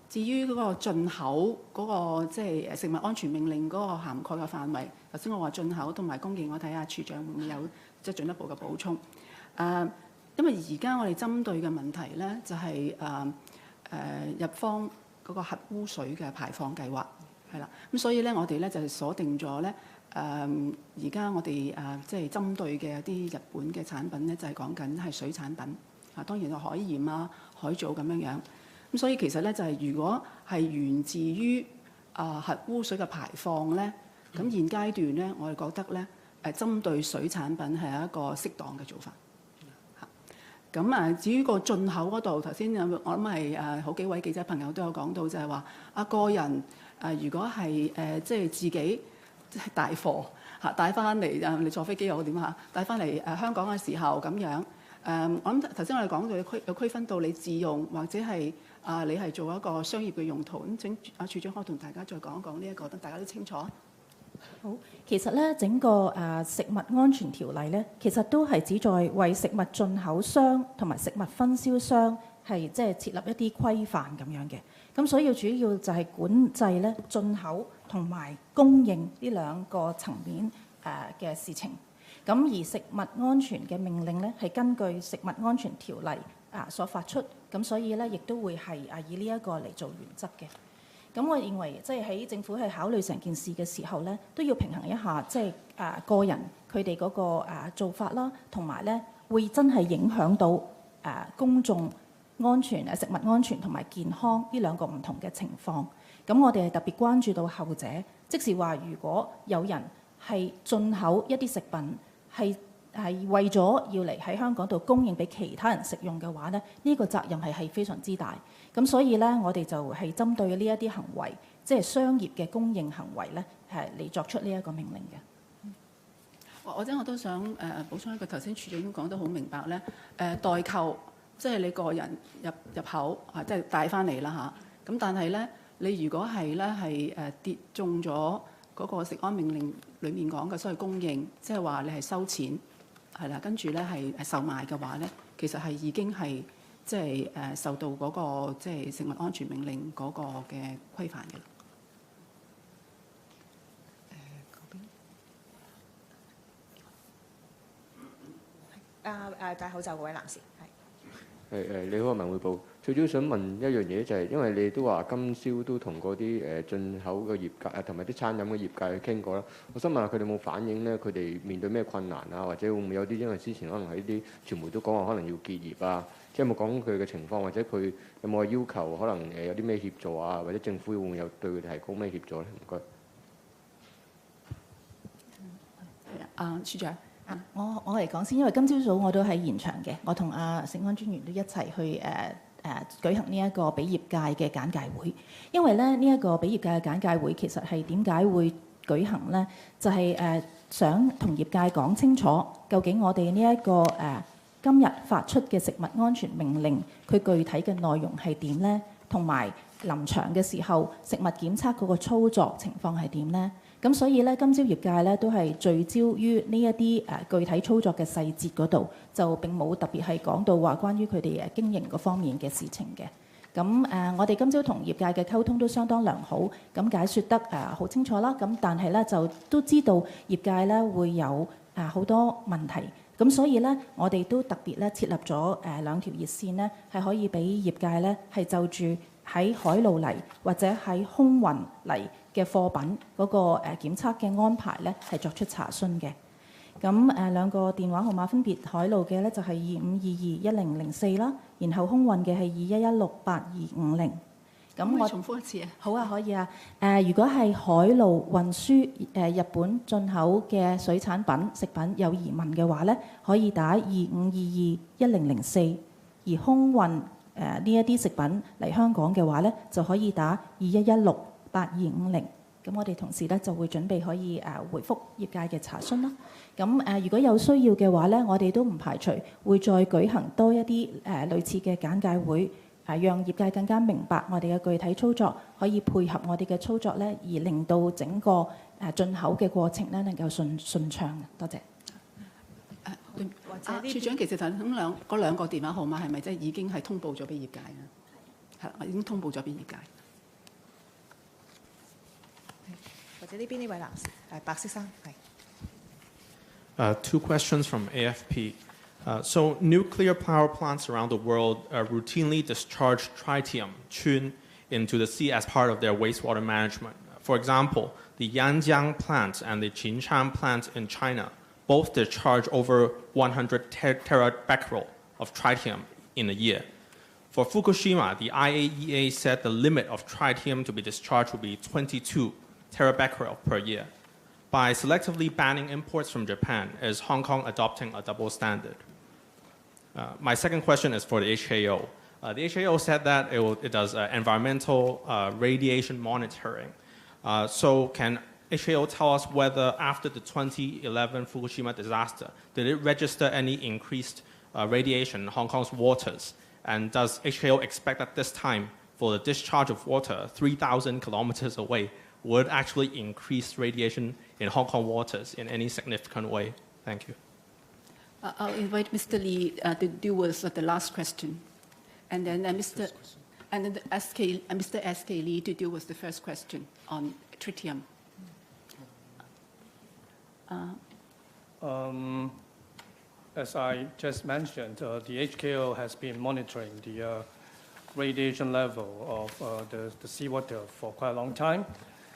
至於嗰個進口嗰個即係食物安全命令嗰個涵蓋嘅範圍，頭先我話進口同埋供應，我睇下處長會唔會有即係進一步嘅補充。因為而家我哋針對嘅問題咧，就係日方嗰個核污水嘅排放計劃係啦。咁所以咧，我哋咧就係鎖定咗咧而家我哋即係針對嘅一啲日本嘅產品咧，就係講緊係水產品當然有海鹽啊、海藻咁樣樣。咁所以其實咧就係如果係源自於核污水嘅排放咧，咁現階段咧，我哋覺得咧針對水產品係一個適當嘅做法。咁至於個進口嗰度，頭先我諗係好幾位記者朋友都有講到，就係話個人如果係即係自己即係帶貨帶翻嚟你坐飛機又點帶翻嚟香港嘅時候咁樣我諗頭先我哋講到有區分到你自用或者係你係做一個商業嘅用途。咁請處長可同大家再講一講呢一個，等大家都清楚。好，其實咧整個食物安全條例咧，其實都係旨在為食物進口商同埋食物分銷商係即係設立一啲規範咁樣嘅。咁所以主要就係管制咧進口同埋供應呢兩個層面嘅事情。咁而食物安全嘅命令咧係根據食物安全條例所發出，咁所以咧亦都會係以呢一個嚟做原則嘅。咁我認為即係喺政府去考慮成件事嘅時候咧，都要平衡一下即係個人佢哋嗰個做法啦，同埋咧會真係影響到公眾安全、食物安全同埋健康呢兩個唔同嘅情況。咁我哋係特別關注到後者，即是話如果有人係進口一啲食品係為咗要嚟喺香港度供應俾其他人食用嘅話咧，呢個責任係非常之大。咁所以咧，我哋就係針對呢一啲行為，即係商業嘅供應行為咧，係嚟作出呢一個命令嘅。或者我都想補充一個，頭先處長已經講得好明白咧。代購即係你個人入口即係帶翻嚟啦嚇。咁但係咧，你如果係咧係跌中咗嗰個食安命令裡面講嘅所謂供應，即係話你係收錢係啦，跟住咧係售賣嘅話咧，其實係已經係即係受到嗰個即係食物安全命令嗰個嘅規範嘅。戴口罩嗰位男士係你好，文匯報。最主要想問一樣嘢就係，因為你都話今朝都同嗰啲進口嘅業界同埋啲餐飲嘅業界去傾過啦。我想問下佢哋有冇反映咧？佢哋面對咩困難啊？或者會唔會有啲因為之前可能喺啲傳媒都講話可能要結業啊？即係有冇講佢嘅情況，或者佢有冇要求可能有啲咩協助啊？或者政府會唔會有對佢哋提供咩協助咧？唔該。處長。我嚟講先，因為今朝早我都喺現場嘅，我同食安專員都一齊去舉行呢一個俾業界嘅簡介會。因為咧呢一個俾業界嘅簡介會其實係點解會舉行咧？就係想同業界講清楚，究竟我哋呢一個今日發出嘅食物安全命令，佢具體嘅內容係點咧？同埋臨場嘅時候，食物檢測嗰個操作情況係點咧？咁所以咧，今朝業界咧都係聚焦於呢一啲具體操作嘅細節嗰度，就並冇特別係講到話關於佢哋經營嗰方面嘅事情嘅。咁我哋今朝同業界嘅溝通都相當良好，咁解説得好清楚啦。咁但係咧就都知道業界咧會有好多問題，咁所以咧我哋都特別咧設立咗兩條熱線咧，係可以俾業界咧係就住喺海路嚟或者喺空運嚟嘅貨品嗰個檢測嘅安排咧，係作出查詢嘅。咁兩個電話號碼分別海路嘅咧就係25221004啦，然後空運嘅係21168250。咁我重複一次啊。好啊，可以啊。如果係海路運輸日本進口嘅水產品、食品有疑問嘅話咧，可以打25221004；而空運呢一啲食品嚟香港嘅話咧，就可以打21168250。咁我哋同事咧就會準備可以回覆業界嘅查詢啦。咁如果有需要嘅話咧，我哋都唔排除會再舉行多一啲類似嘅簡介會。讓業界更加明白我哋嘅具體操作，可以配合我哋嘅操作咧，而令到整個進口嘅過程咧能夠順暢。多謝。處長，其實就嗰兩個電話號碼係咪即係已經係通報咗俾業界咧？係，已經通報咗俾業界。或者呢邊呢位男士，白色衫係。Two questions from AFP. So nuclear power plants around the world routinely discharge tritium, chun, into the sea as part of their wastewater management. For example, the Yanjiang plant and the Qinshan plant in China both discharge over 100 terabecquerel of tritium in a year. For Fukushima, the IAEA said the limit of tritium to be discharged would be 22 terabecquerel per year. By selectively banning imports from Japan, is Hong Kong adopting a double standard? My second question is for the HKO. The HKO said that it does environmental radiation monitoring. So can HKO tell us whether after the 2011 Fukushima disaster, did it register any increased radiation in Hong Kong's waters? And does HKO expect that this time, for the discharge of water 3,000 kilometers away, would actually increase radiation in Hong Kong waters in any significant way? Thank you. I'll invite Mr. Lee to deal with the last question, and then Mr. SK Lee to deal with the first question on tritium. As I just mentioned, the HKO has been monitoring the radiation level of the seawater for quite a long time.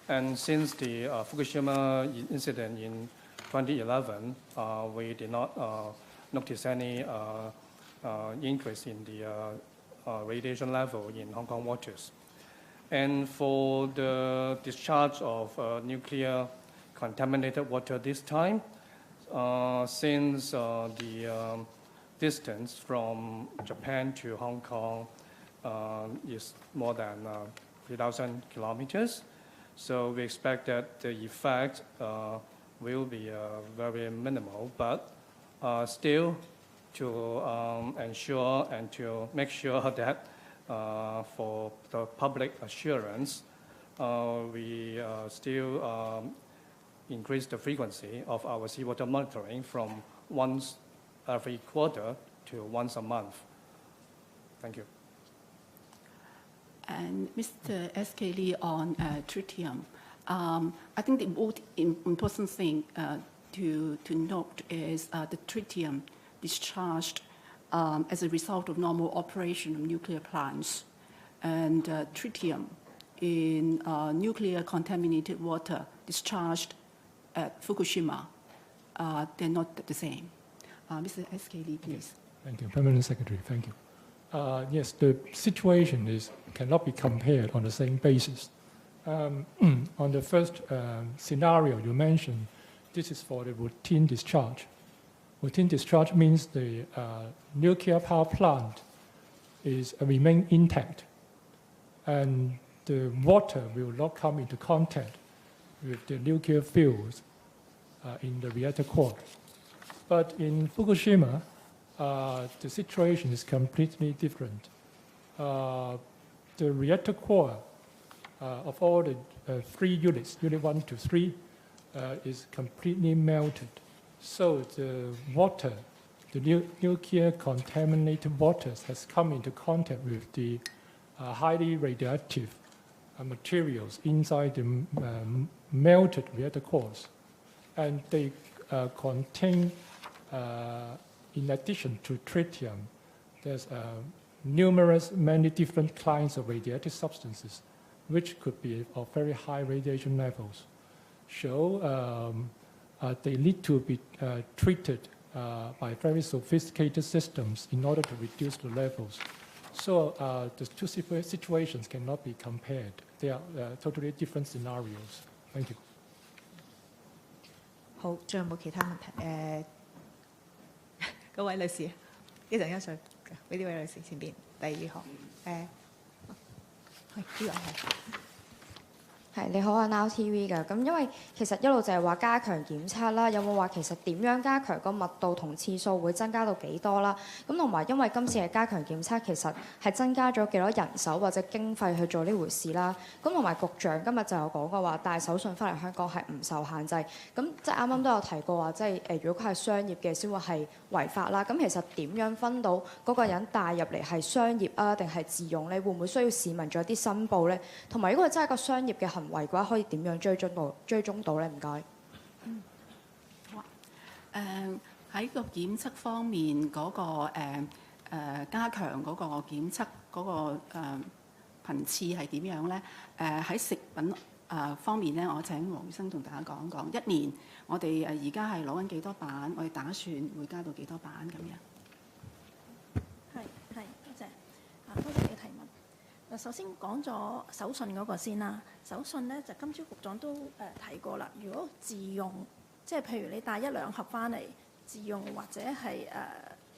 And since the Fukushima incident in 2011, we did not notice any increase in the radiation level in Hong Kong waters. And for the discharge of nuclear contaminated water this time, since the distance from Japan to Hong Kong is more than 3,000 kilometers, so we expect that the effect will be very minimal, but still to ensure and to make sure that for the public assurance, we still increase the frequency of our seawater monitoring from once every quarter to once a month. Thank you. And Mr. SK Lee on tritium. I think the most important thing to note is the tritium discharged as a result of normal operation of nuclear plants. And tritium in nuclear contaminated water discharged at Fukushima, they're not the same. Mr. SK Lee, please. Thank you, Permanent Secretary. Thank you. Yes, the situation cannot be compared on the same basis. On the first scenario you mentioned, this is for the routine discharge. Routine discharge means the nuclear power plant remain intact, and the water will not come into contact with the nuclear fuels in the reactor core. But in Fukushima, the situation is completely different. The reactor core of all the 3 units, unit 1 to 3, is completely melted. So the water, the nuclear contaminated waters has come into contact with the highly radioactive materials inside the melted reactor cores. And they contain, in addition to tritium, there's many different kinds of radioactive substances, which could be of very high radiation levels. So they need to be treated by very sophisticated systems in order to reduce the levels. So the two situations cannot be compared. They are totally different scenarios. Thank you. 好，仲有冇其他問題？嗰位女士，一陣間上俾呢位女士前邊第二行。係呢位係。係你好啊 Now TV 嘅，咁因為其實一路就係話加強檢測啦，有冇話其實點樣加強個密度同次數會增加到幾多啦？咁同埋因為今次嘅加強檢測其實係增加咗幾多人手或者經費去做呢回事啦。咁同埋局長今日就有講過話帶手信翻嚟香港係唔受限制。咁即係啱啱都有提過話，即係如果佢係商業嘅先會係違法啦。咁其實點樣分到嗰個人帶入嚟係商業啊定係自用咧？會唔會需要市民做一啲申報咧？同埋如果係真係一個商業嘅行為嘅話，可以點樣追蹤到咧？唔該。好啊。喺個檢測方面嗰個加強嗰個檢測嗰個頻次係點樣咧？喺食品方面咧，我請黃醫生同大家講講。一年我哋而家係攞緊幾多版？我哋打算會加到幾多版咁樣？係，多謝。多謝你嘅提問。首先講咗手信嗰個先啦。手信咧就今朝局長都提過啦。如果自用，即係譬如你帶1、2盒翻嚟自用，或者係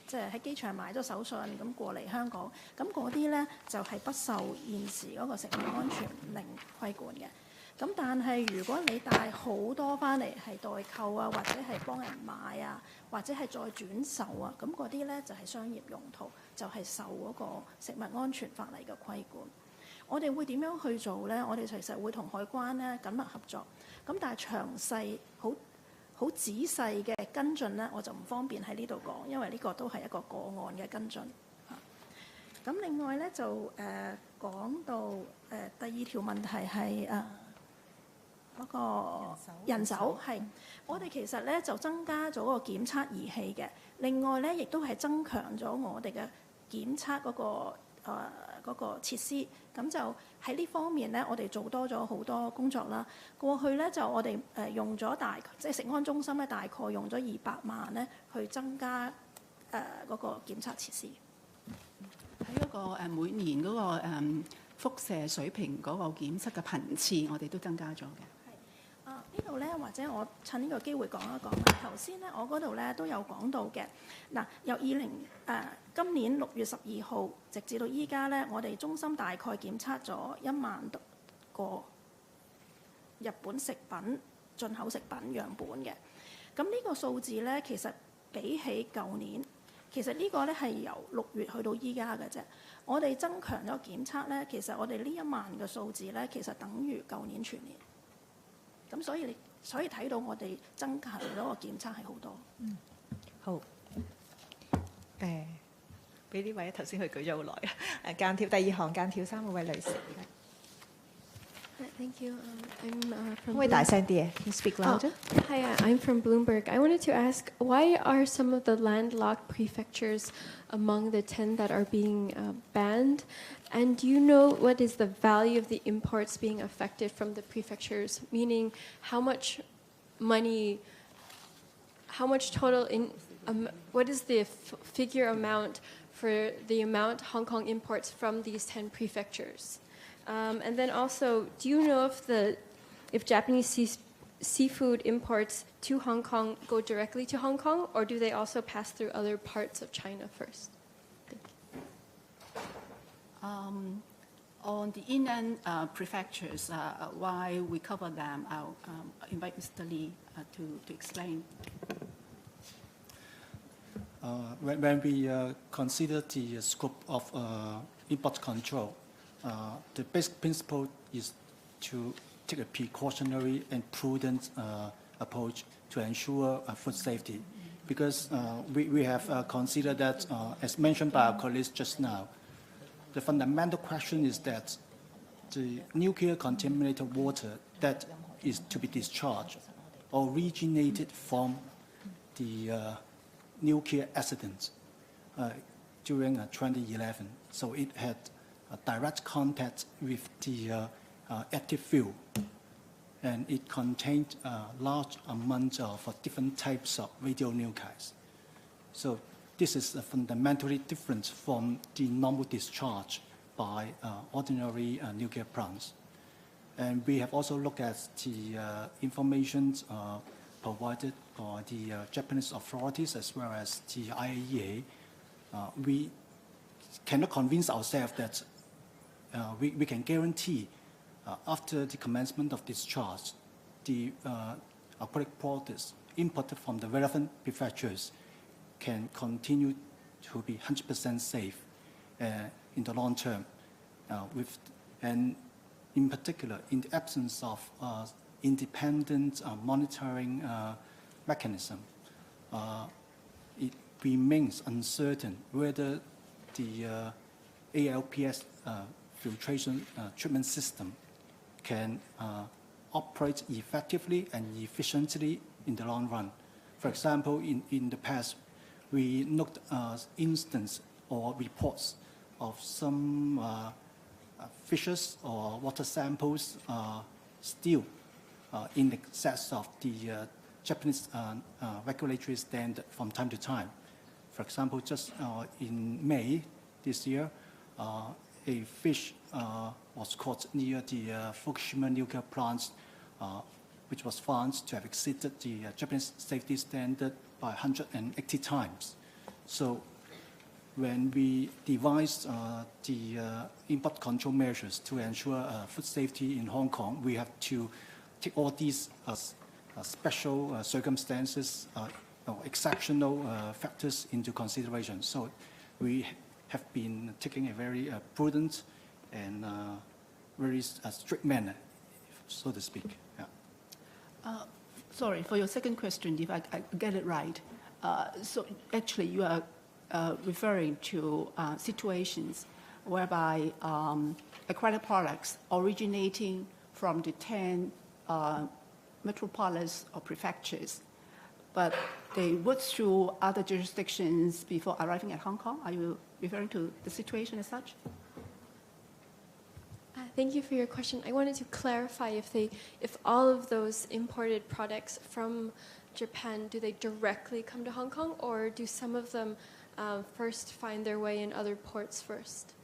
即係喺機場買咗手信咁過嚟香港，咁嗰啲咧就係不受現時嗰個食物安全令規管嘅。咁但係如果你帶好多翻嚟係代購啊，或者係幫人買啊，或者係再轉售啊，咁嗰啲咧就係商業用途，就係受嗰個食物安全法例嘅規管。我哋會點樣去做咧？我哋其實會同海關咧緊密合作。咁但係詳細好仔細嘅跟進咧，我就唔方便喺呢度講，因為呢個都係一個個案嘅跟進。咁另外咧就講到第二條問題係嗰個人手係，我哋其實咧就增加咗個檢測儀器嘅，另外咧亦都係增強咗我哋嘅檢測嗰個設施，咁就喺呢方面咧，我哋做多咗好多工作啦。過去咧就我哋用咗即係食安中心咧，大概用咗200萬咧去增加嗰個檢測設施。喺嗰個每年嗰個輻射水平嗰個檢測嘅頻次，我哋都增加咗嘅。呢度咧，或者我趁呢個機會講一講啦。頭先咧，我嗰度咧都有講到嘅。嗱，由今年6月12號直至到依家咧，我哋中心大概檢測咗1萬個日本食品進口食品樣本嘅。咁呢個數字咧，其實比起舊年，其實呢個咧係由6月去到依家嘅啫。我哋增強咗檢測咧，其實我哋呢1萬嘅數字咧，其實等於舊年全年。咁所以睇到我哋增強咗個檢測係好多。好。俾呢位頭先佢舉咗好耐間條第二行間條3嗰位女士。Thank you. I'm from. 可唔可以大聲啲？Can you speak louder? Hi, I'm from Bloomberg. I wanted to ask, why are some of the landlocked prefectures among the 10 that are being banned? And do you know what is the value of the imports being affected from the prefectures? Meaning, how much money, how much total what is the figure amount for the amount Hong Kong imports from these 10 prefectures? And then also, do you know if Japanese seafood imports to Hong Kong go directly to Hong Kong, or do they also pass through other parts of China first? Thank you. On the inland prefectures, why we cover them, I'll invite Mr. Lee to explain. When we consider the scope of import control, the basic principle is to take a precautionary and prudent approach to ensure food safety. Because we have considered that, as mentioned by our colleagues just now, the fundamental question is that the nuclear contaminated water that is to be discharged originated from the nuclear accident during 2011. So it had direct contact with the active fuel, and it contained large amounts of different types of radionuclides. So this is fundamentally different from the normal discharge by ordinary nuclear plants. And we have also looked at the information provided by the Japanese authorities as well as the IAEA. We cannot convince ourselves that we can guarantee after the commencement of discharge, the aquatic products imported from the relevant prefectures can continue to be 100% safe in the long term. And in particular, in the absence of independent monitoring mechanism, it remains uncertain whether the ALPS filtration treatment system can operate effectively and efficiently in the long run. For example, in the past, we looked at instances or reports of some fishes or water samples still in excess of the Japanese regulatory standard from time to time. For example, just in May this year, a fish was caught near the Fukushima nuclear plants, which was found to have exceeded the Japanese safety standard by 180 times. So when we devised the import control measures to ensure food safety in Hong Kong, we have to take all these special circumstances, exceptional factors into consideration. So we have been taking a very prudent and very strict manner, so to speak. Yeah. Sorry, for your second question, if I get it right. So actually you are referring to situations whereby aquatic products originating from the 10 metropolis or prefectures, but they went through other jurisdictions before arriving at Hong Kong. Are you referring to the situation as such? Thank you for your question. I wanted to clarify if all of those imported products from Japan, do they directly come to Hong Kong, or do some of them first find their way in other ports first?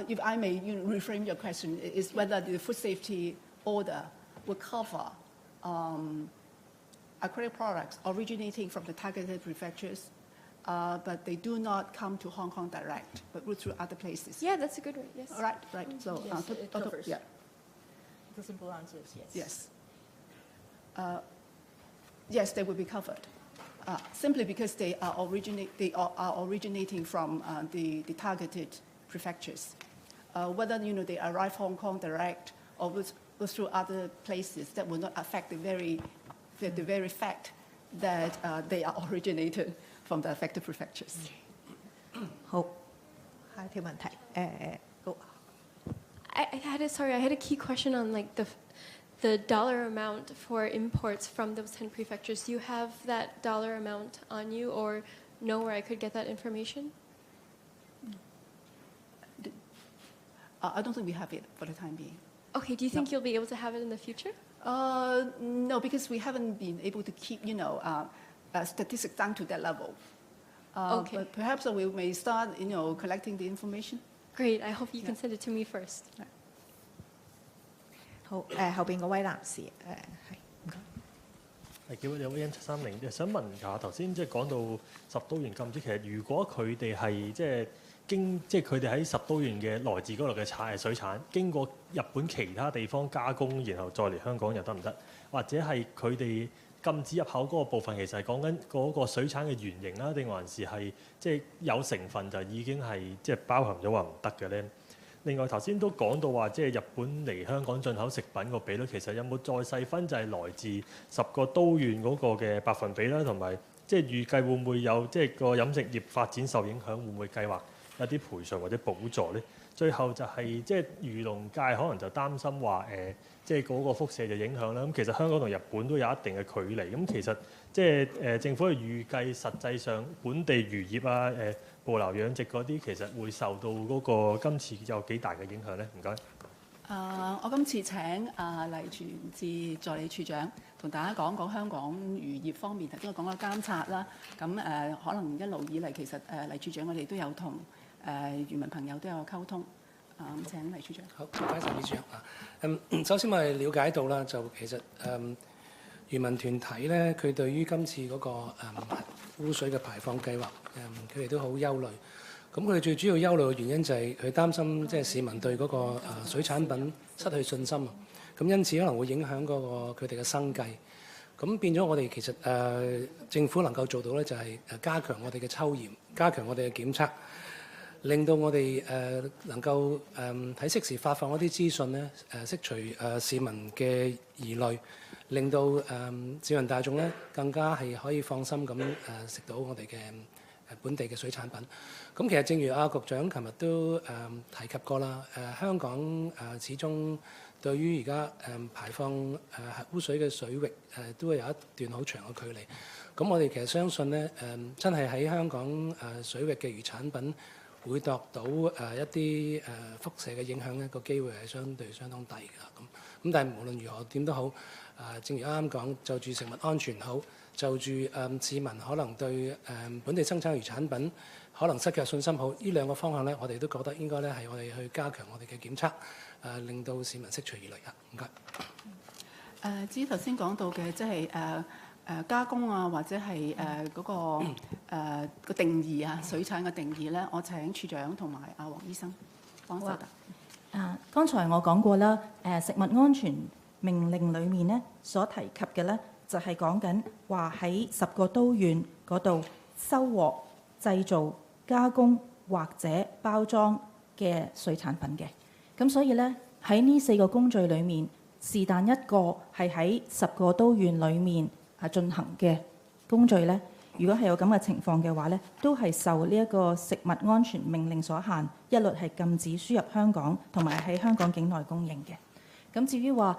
If I may reframe your question, is whether the food safety order will cover aquatic products originating from the targeted prefectures, but they do not come to Hong Kong direct, but route through other places. Yeah, that's a good way. Yes. Right. So yes, it covers. yeah. The simple answer is yes. Yes. Yes, they will be covered. Simply because they are originating from the targeted prefectures. Whether they arrive Hong Kong direct or go through other places, that will not affect the very fact that they are originated from the affected prefectures. 好，下一條問題。I had a key question on like the dollar amount for imports from those 10 prefectures. Do you have that dollar amount on you, or know where I could get that information? I don't think we have it for the time being. Okay, do you think you'll be able to have it in the future? No, because we haven't been able to keep, statistics down to that level. Okay. But perhaps we may start, collecting the information. Great. I hope you can send it to me first. 好，後邊嗰位男士，係唔該。叫有 N730，想問下頭先講到十都縣禁止，其實如果佢哋係佢哋喺十都縣嘅來自嗰度嘅水產，經過日本其他地方加工，然後再嚟香港又得唔得？或者係佢哋禁止入口嗰個部分，其實係講緊嗰個水產嘅原型啦，定還是係有成分就已經係包含咗話唔得嘅咧？另外頭先都講到話，日本嚟香港進口食品個比率，其實有冇再細分就係來自10個都縣嗰個嘅百分比啦，同埋預計會唔會有個飲食業發展受影響，會唔會計劃有啲賠償或者補助咧？最後就係漁農界可能就擔心話嗰個輻射就影響啦。咁其實香港同日本都有一定嘅距離。咁其實政府係預計實際上本地漁業啊、捕撈養殖嗰啲，其實會受到嗰個今次有幾大嘅影響咧？唔該。我今次請黎全志助理處長同大家講講香港漁業方面，頭先我講咗監察啦。咁可能一路以嚟其實黎處長我哋都有同漁民朋友都有溝通。咁請黎處長。好，唔該曬李處長。首先我哋了解到啦，就其實漁民團體咧，佢對於今次嗰個污水嘅排放計劃，佢哋都好憂慮。咁佢哋最主要憂慮嘅原因就係佢擔心即係市民對嗰個水產品失去信心，咁因此可能會影響嗰個佢哋嘅生計。咁變咗我哋其實政府能夠做到咧，就係加強我哋嘅抽驗，加強我哋嘅檢測，令到我哋能夠喺適時發放一啲資訊咧，釋除市民嘅疑慮，令到市民大眾咧更加係可以放心咁食到我哋嘅本地嘅水產品。咁其實正如局長琴日都提及過啦，香港始終對於而家排放污水嘅水域都會有一段好長嘅距離。咁我哋其實相信咧，真係喺香港水域嘅魚產品會度到一啲輻射嘅影響咧，個機會係相對相當低㗎。咁但係無論如何點都好，正如啱啱講，就住食物安全好，就住市民可能對本地生產魚產品可能失卻信心好，呢兩個方向咧，我哋都覺得應該咧係我哋去加強我哋嘅檢測，令到市民釋除疑慮啊。唔該。至於頭先講到嘅，即係加工啊，或者係嗰個定義啊，水產嘅定義咧，我請處長同埋黃醫生幫手答。剛才我講過啦，食物安全命令裡面咧所提及嘅咧，就係講緊話喺10個都縣嗰度收穫、製造、加工或者包裝嘅水產品嘅。咁所以咧喺呢4個工序裡面，是但一個係喺10個都縣裡面進行嘅工序咧，如果係有咁嘅情況嘅話咧，都係受呢一個食物安全命令所限，一律係禁止輸入香港同埋喺香港境內供應嘅。咁至於話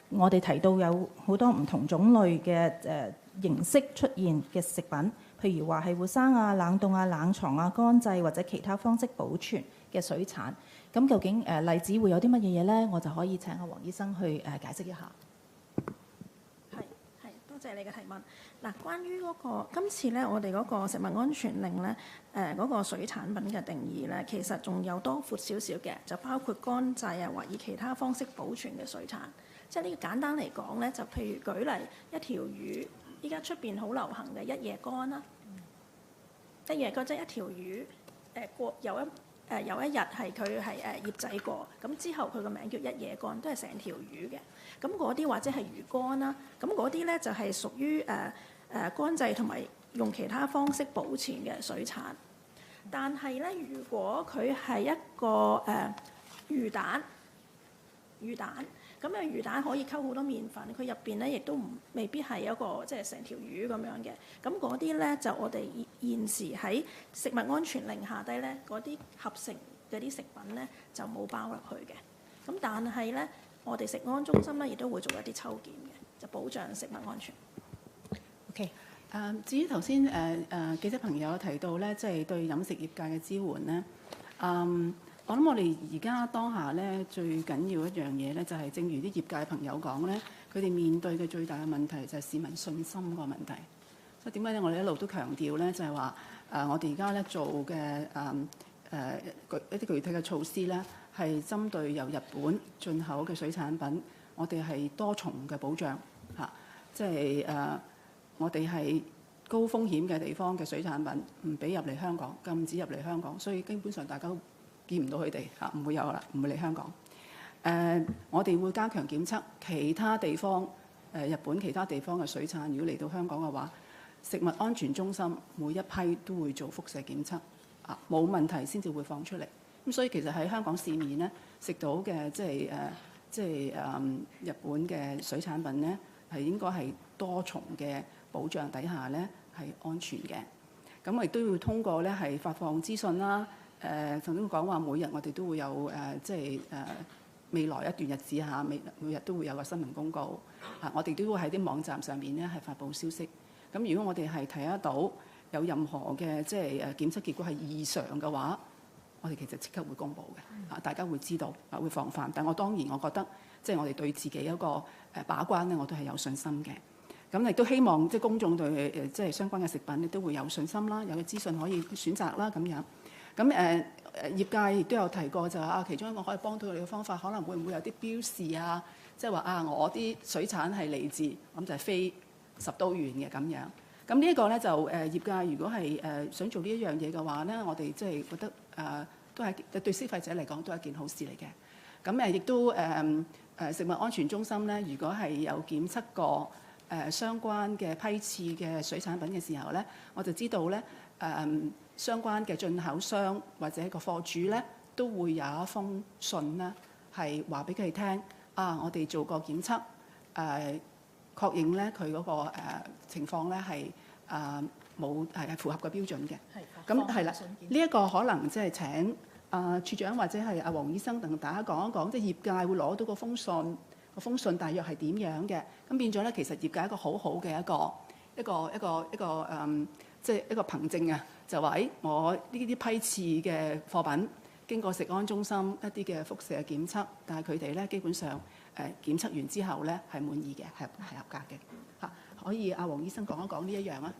我哋提到有好多唔同種類嘅形式出現嘅食品，譬如話係活生啊、冷凍啊、冷藏啊、乾製或者其他方式保存嘅水產。咁究竟例子會有啲乜嘢嘢咧？我就可以請阿黃醫生去解釋一下。多謝你嘅提問。嗱，關於嗰個今次咧，我哋嗰個食物安全令咧，嗰個水產品嘅定義咧，其實仲有多闊少少嘅，就包括乾製啊或以其他方式保存嘅水產。即係呢個簡單嚟講咧，就譬如舉例一條魚，依家出邊好流行嘅一夜乾啦，一夜乾即係一條魚過有一日係佢係醃製過，咁之後佢個名叫一夜乾，都係成條魚嘅。咁嗰啲或者係魚乾啦，咁嗰啲咧就係屬於乾製同埋用其他方式保存嘅水產。但係咧，如果佢係一個魚蛋，咁嘅魚蛋可以溝好多麵粉，佢入邊咧亦都未必係一個即係成條魚咁樣嘅。咁嗰啲咧就我哋現時喺食物安全令下低咧，嗰啲合成嗰啲食品咧就冇包入去嘅。咁但係咧，我哋食安中心咧亦都會做一啲抽檢嘅，就保障食物安全。OK。至於頭先記者朋友提到咧，即係對飲食業界嘅支援咧，我諗我哋而家當下咧最緊要一樣嘢咧，就係正如啲業界朋友講咧，佢哋面對嘅最大嘅問題就係市民信心個問題。所以點解咧？我哋一路都強調咧，就係話我哋而家咧做嘅一啲具體嘅措施咧，係針對由日本進口嘅水產品，我哋係多重嘅保障嚇，即係我哋係高風險嘅地方嘅水產品唔俾入嚟香港，禁止入嚟香港，所以基本上大家都見唔到佢哋嚇，唔會有啦，唔會嚟香港。我哋會加強檢測其他地方日本其他地方嘅水產，如果嚟到香港嘅話，食物安全中心每一批都會做輻射檢測，冇問題先至會放出嚟。咁所以其實喺香港市面咧食到嘅即係日本嘅水產品咧，係應該係多重嘅保障底下咧係安全嘅。咁我亦都要通過咧係發放資訊啦。曾經講話每日我哋都會有未來一段日子嚇，每日都會有個新聞公告嚇，我哋都會喺啲網站上面咧係發布消息。咁如果我哋係睇得到有任何嘅即係檢測結果係異常嘅話，我哋其實即刻會公佈嘅，大家會知道會防範。但我當然我覺得即係我哋對自己一個把關咧，我都係有信心嘅。咁亦都希望即係公眾對即係相關嘅食品咧都會有信心啦，有嘅資訊可以選擇啦咁樣。咁業界亦都有提過就話其中一個可以幫到你嘅方法，可能會唔會有啲標示啊，即係話我啲水產係嚟自咁就係非10都縣嘅咁樣。咁呢一個咧就業界如果係想做呢一樣嘢嘅話咧，我哋即係覺得都係對消費者嚟講都係一件好事嚟嘅。咁亦都食物安全中心咧，如果係有檢測過相關嘅批次嘅水產品嘅時候咧，我就知道咧相關嘅進口商或者個貨主咧都會有一封信咧，係話俾佢哋聽我哋做過檢測確認咧佢嗰個情況咧係冇係符合個標準嘅。咁係啦，呢一個可能即係請處長或者係阿黃醫生同大家講一講，即係業界會攞到個封信，個封信大約係點樣嘅？咁變咗咧，其實業界一個好好嘅一個即係一個憑證啊，就話我呢啲批次嘅貨品經過食安中心一啲嘅輻射檢測，但係佢哋咧基本上檢測完之後咧係滿意嘅，係合格嘅嚇。可以阿黃醫生講一講呢一樣啊？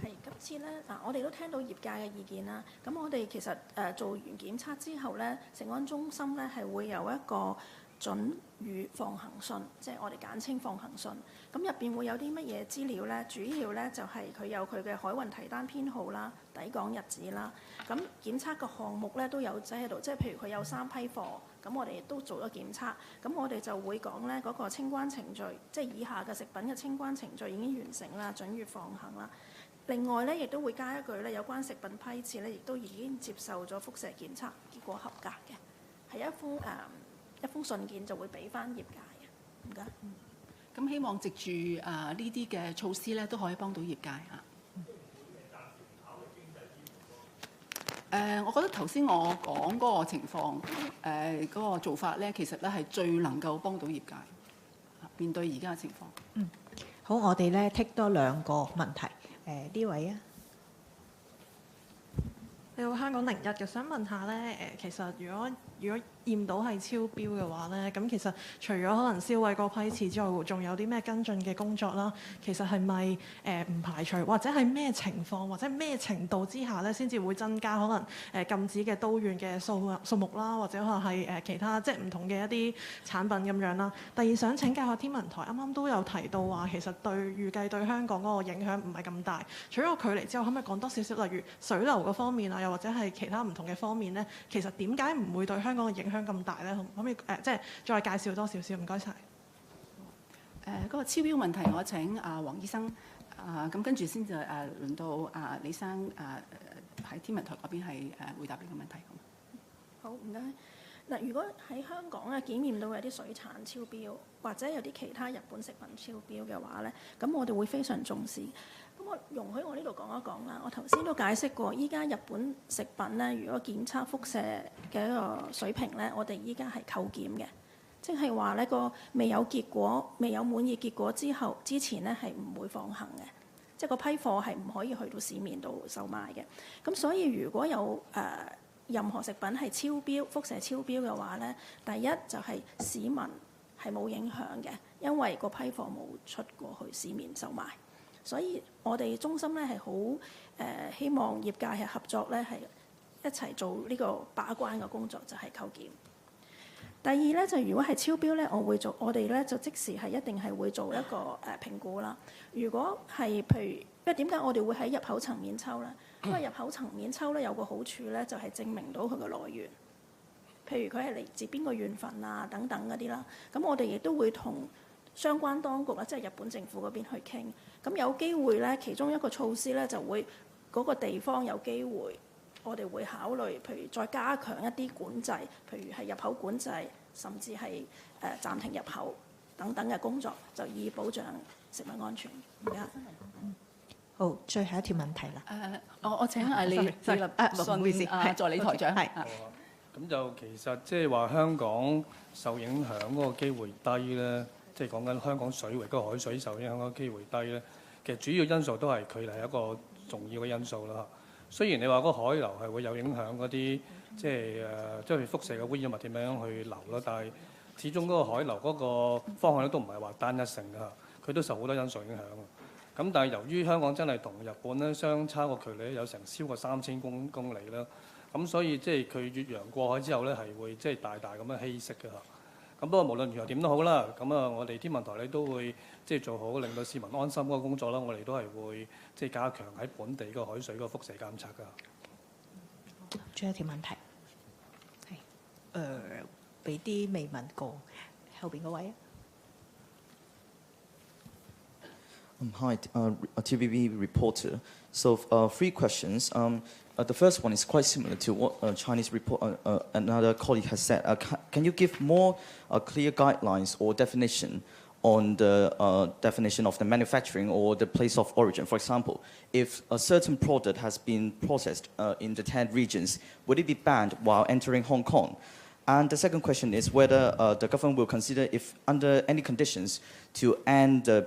係今次咧我哋都聽到業界嘅意見啦。咁我哋其實做完檢測之後咧，食安中心咧係會有一個準予放行信，即係我哋簡稱放行信。咁入邊會有啲乜嘢資料咧？主要咧就係佢有佢嘅海運提單編號啦、抵港日子啦。咁檢測嘅項目咧都有寫喺度，即係譬如佢有3批貨，咁我哋亦都做咗檢測。咁我哋就會講咧嗰個清關程序，即係以下嘅食品嘅清關程序已經完成啦，準予放行啦。另外咧，亦都會加一句咧，有關食品批次咧，亦都已經接受咗輻射檢測，結果合格嘅，係一封信件就會俾翻業界嘅。唔該。咁希望藉住呢啲嘅措施咧，都可以幫到業界啊。我覺得頭先我講嗰個情況，嗰個做法咧，其實咧係最能夠幫到業界面對而家嘅情況。好，我哋咧剔多2個問題。呢位啊，你好，香港01嘅，想問下咧，其實如果驗到係超標嘅話咧，咁其實除咗可能銷毀個批次之外，仲有啲咩跟進嘅工作啦？其實係咪唔排除，或者係咩情況或者咩程度之下咧，先至會增加可能禁止嘅都縣嘅數目啦，或者可能係其他即係唔同嘅一啲產品咁樣啦。第二想請教下天文台，啱啱都有提到話，其實預計對香港嗰個影響唔係咁大。除咗個距離之後，可唔可以講多少少，例如水流嗰方面啊，又或者係其他唔同嘅方面咧？其實點解唔會對香港嘅影響咁大咧？可唔可以即係再介紹多少少？唔該晒。嗰個超標問題，我請黃醫生咁跟住先至輪到李生喺天文台嗰邊係回答呢個問題。好，唔該。嗱，如果喺香港咧檢驗到有啲水產超標，或者有啲其他日本食品超標嘅話咧，咁我哋會非常重視。咁我容許我呢度講一講啦。我頭先都解釋過，依家日本食品咧，如果檢測輻射嘅一個水平咧，我哋依家係扣檢嘅，即係話呢個未有結果、未有滿意結果之前咧係唔會放行嘅，即係個批貨係唔可以去到市面度售賣嘅。咁所以如果有任何食品係超標、輻射超標嘅話咧，第一就係市民係冇影響嘅，因為個批貨冇出過去市面售賣。所以我哋中心咧係好希望業界係合作咧，係一齊做呢個把關嘅工作，就係扣檢。第二咧就如果係超標咧，我哋咧就即時係一定係會做一個評估啦。如果係譬如，因為點解我哋會喺入口層面抽咧？因為入口層面抽咧有個好處咧，就係證明到佢嘅來源。譬如佢係嚟自邊個縣份啊等等嗰啲啦。咁我哋亦都會同相關當局啦，即係日本政府嗰邊去傾。咁有機會咧，其中一個措施咧就會嗰個地方有機會，我哋會考慮，譬如再加強一啲管制，譬如係入口管制，甚至係暫停入口等等嘅工作，就以保障食物安全。而家好，最後一條問題啦。我請李立信助理台長。係。咁就其實即係話香港受影響嗰個機會低咧。即係講緊香港水域嗰個海水受影響嘅機會低咧，其實主要因素都係距離係一個重要嘅因素啦。雖然你話嗰個海流係會有影響嗰啲即係輻射嘅污染物點樣去流啦，但係始終嗰個海流嗰個方向咧都唔係話單一性㗎，佢都受好多因素影響。咁但係由於香港真係同日本咧相差個距離有成超過3000公里啦，咁所以即係佢越洋過海之後咧係會即係大大咁樣稀釋嘅嚇。咁不過無論如何點都好啦，咁我哋天文台咧都會即係做好令到市民安心嗰個工作啦，我哋都係會即係加強喺本地個海水個輻射監測㗎。仲有條問題，係俾啲未問過後邊嗰位啊。Hi, TVB reporter. So 3 questions. The first one is quite similar to what Chinese report, another colleague has said. Can you give more clear guidelines or definition on the definition of the manufacturing or the place of origin? For example, if a certain product has been processed in the 10 regions, would it be banned while entering Hong Kong? And the second question is whether the government will consider if under any conditions to end the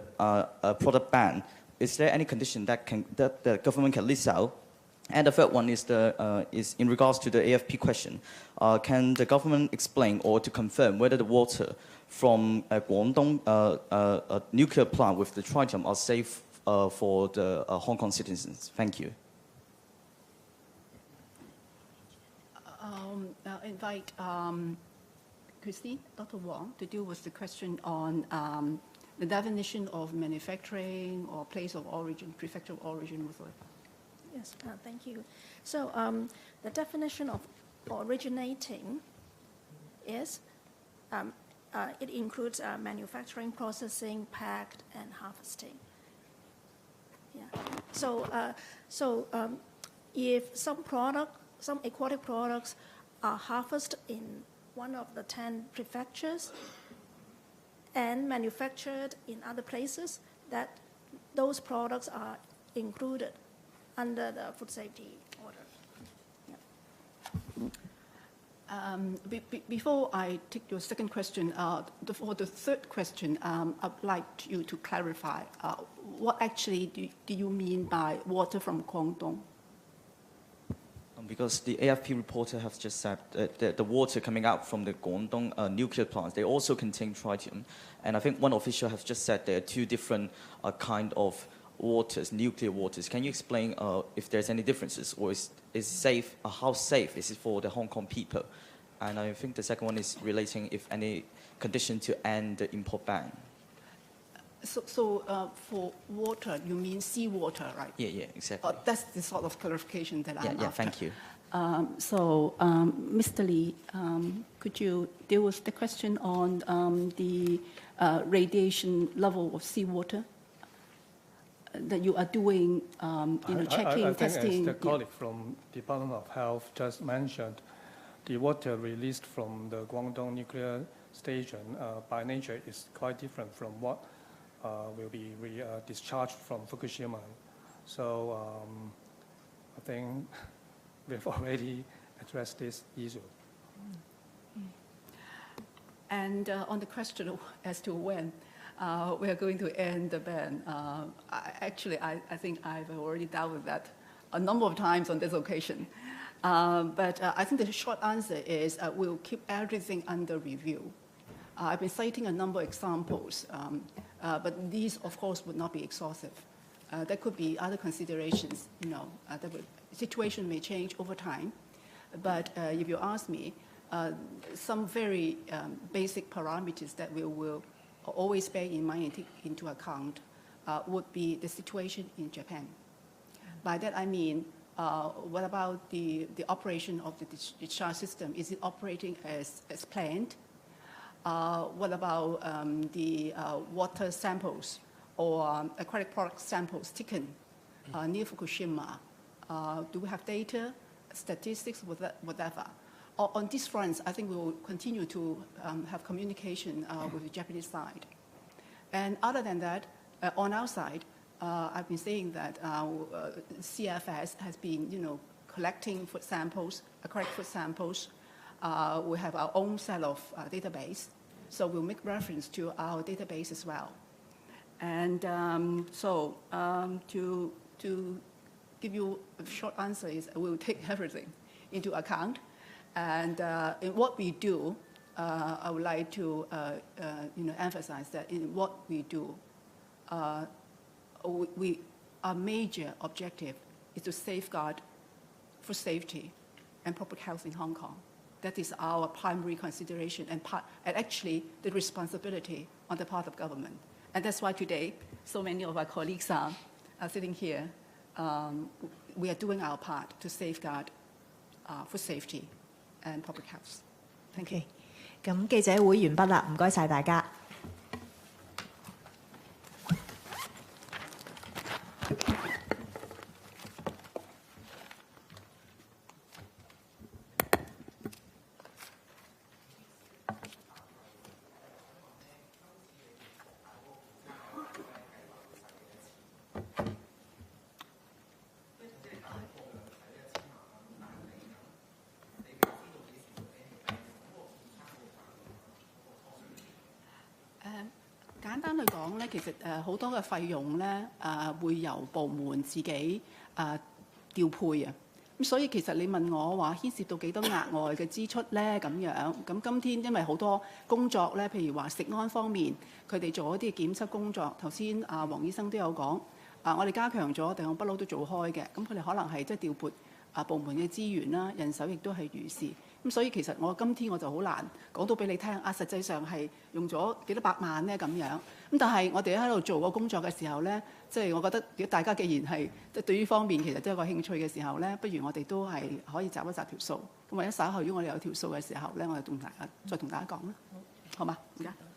product ban. Is there any condition that the government can list out? And the third one is in regards to the AFP question. Can the government explain or to confirm whether the water from Guangdong nuclear plant with the tritium are safe for the Hong Kong citizens? Thank you. I'll invite Christine, Dr. Wong, to deal with the question on the definition of manufacturing or place of origin, prefecture of origin. Yes, thank you. So the definition of originating is it includes manufacturing, processing, packed, and harvesting. Yeah. So if some aquatic products are harvested in one of the 10 prefectures and manufactured in other places, that those products are included under the food safety order. Yeah. Before I take your second question, for the third question, I'd like you to clarify what actually do you mean by water from Guangdong? Because the AFP reporter has just said that the water coming out from the Guangdong nuclear plants, they also contain tritium. And I think one official has just said there are 2 different kind of waters, nuclear waters. Can you explain if there's any differences, or is safe? How safe is it for the Hong Kong people? And I think the second one is relating if any condition to end the import ban. So for water, you mean seawater, right? Yeah, exactly. That's the sort of clarification that I'm after. Yeah, thank you. Mr. Lee, could you deal with the question on the radiation level of seawater that you are doing, checking, testing? I think as the colleague from Department of Health just mentioned, the water released from the Guangdong nuclear station by nature is quite different from what will be discharged from Fukushima. So I think we've already addressed this issue. And on the question as to when we are going to end the ban, I think I've already dealt with that a number of times on this occasion. But I think the short answer is we'll keep everything under review. I've been citing a number of examples, but these, of course, would not be exhaustive. There could be other considerations. The situation may change over time. But if you ask me, some very basic parameters that we will always bear in mind and take into account would be the situation in Japan. By that I mean, what about the operation of the discharge system? Is it operating as planned? What about the water samples or aquatic product samples taken near Fukushima? Do we have data, statistics, whatever? On these fronts, I think we will continue to have communication with the Japanese side. And other than that, on our side, I've been saying that CFS has been, collecting food samples, aquatic food samples. We have our own set of database, so we'll make reference to our database as well. And to give you a short answer is we will take everything into account. And in what we do, I would like to emphasize that in what we do, our major objective is to safeguard food safety and public health in Hong Kong. That is our primary consideration and actually the responsibility on the part of government. And that's why today so many of our colleagues are sitting here. We are doing our part to safeguard food safety and public health. Thank you. 咁記者會完畢啦，唔該晒大家。簡單去講咧，其實好多嘅費用咧會由部門自己調配啊。咁所以其實你問我話牽涉到幾多額外嘅支出咧咁樣，咁今天因為好多工作咧，譬如話食安方面，佢哋做一啲檢測工作，頭先黃醫生都有講，我哋加強咗，定我不嬲都做開嘅，咁佢哋可能係即係調撥部門嘅資源啦，人手亦都係如是。咁所以其實今天我就好難講到俾你聽實際上係用咗幾多百萬咧咁樣。咁但係我哋喺度做個工作嘅時候咧，即係我覺得如果大家既然係即係對於方面其實都有個興趣嘅時候咧，不如我哋都係可以集一集條數。咁或者稍後如果我哋有條數嘅時候咧，我哋再同大家講啦，好嘛？唔該。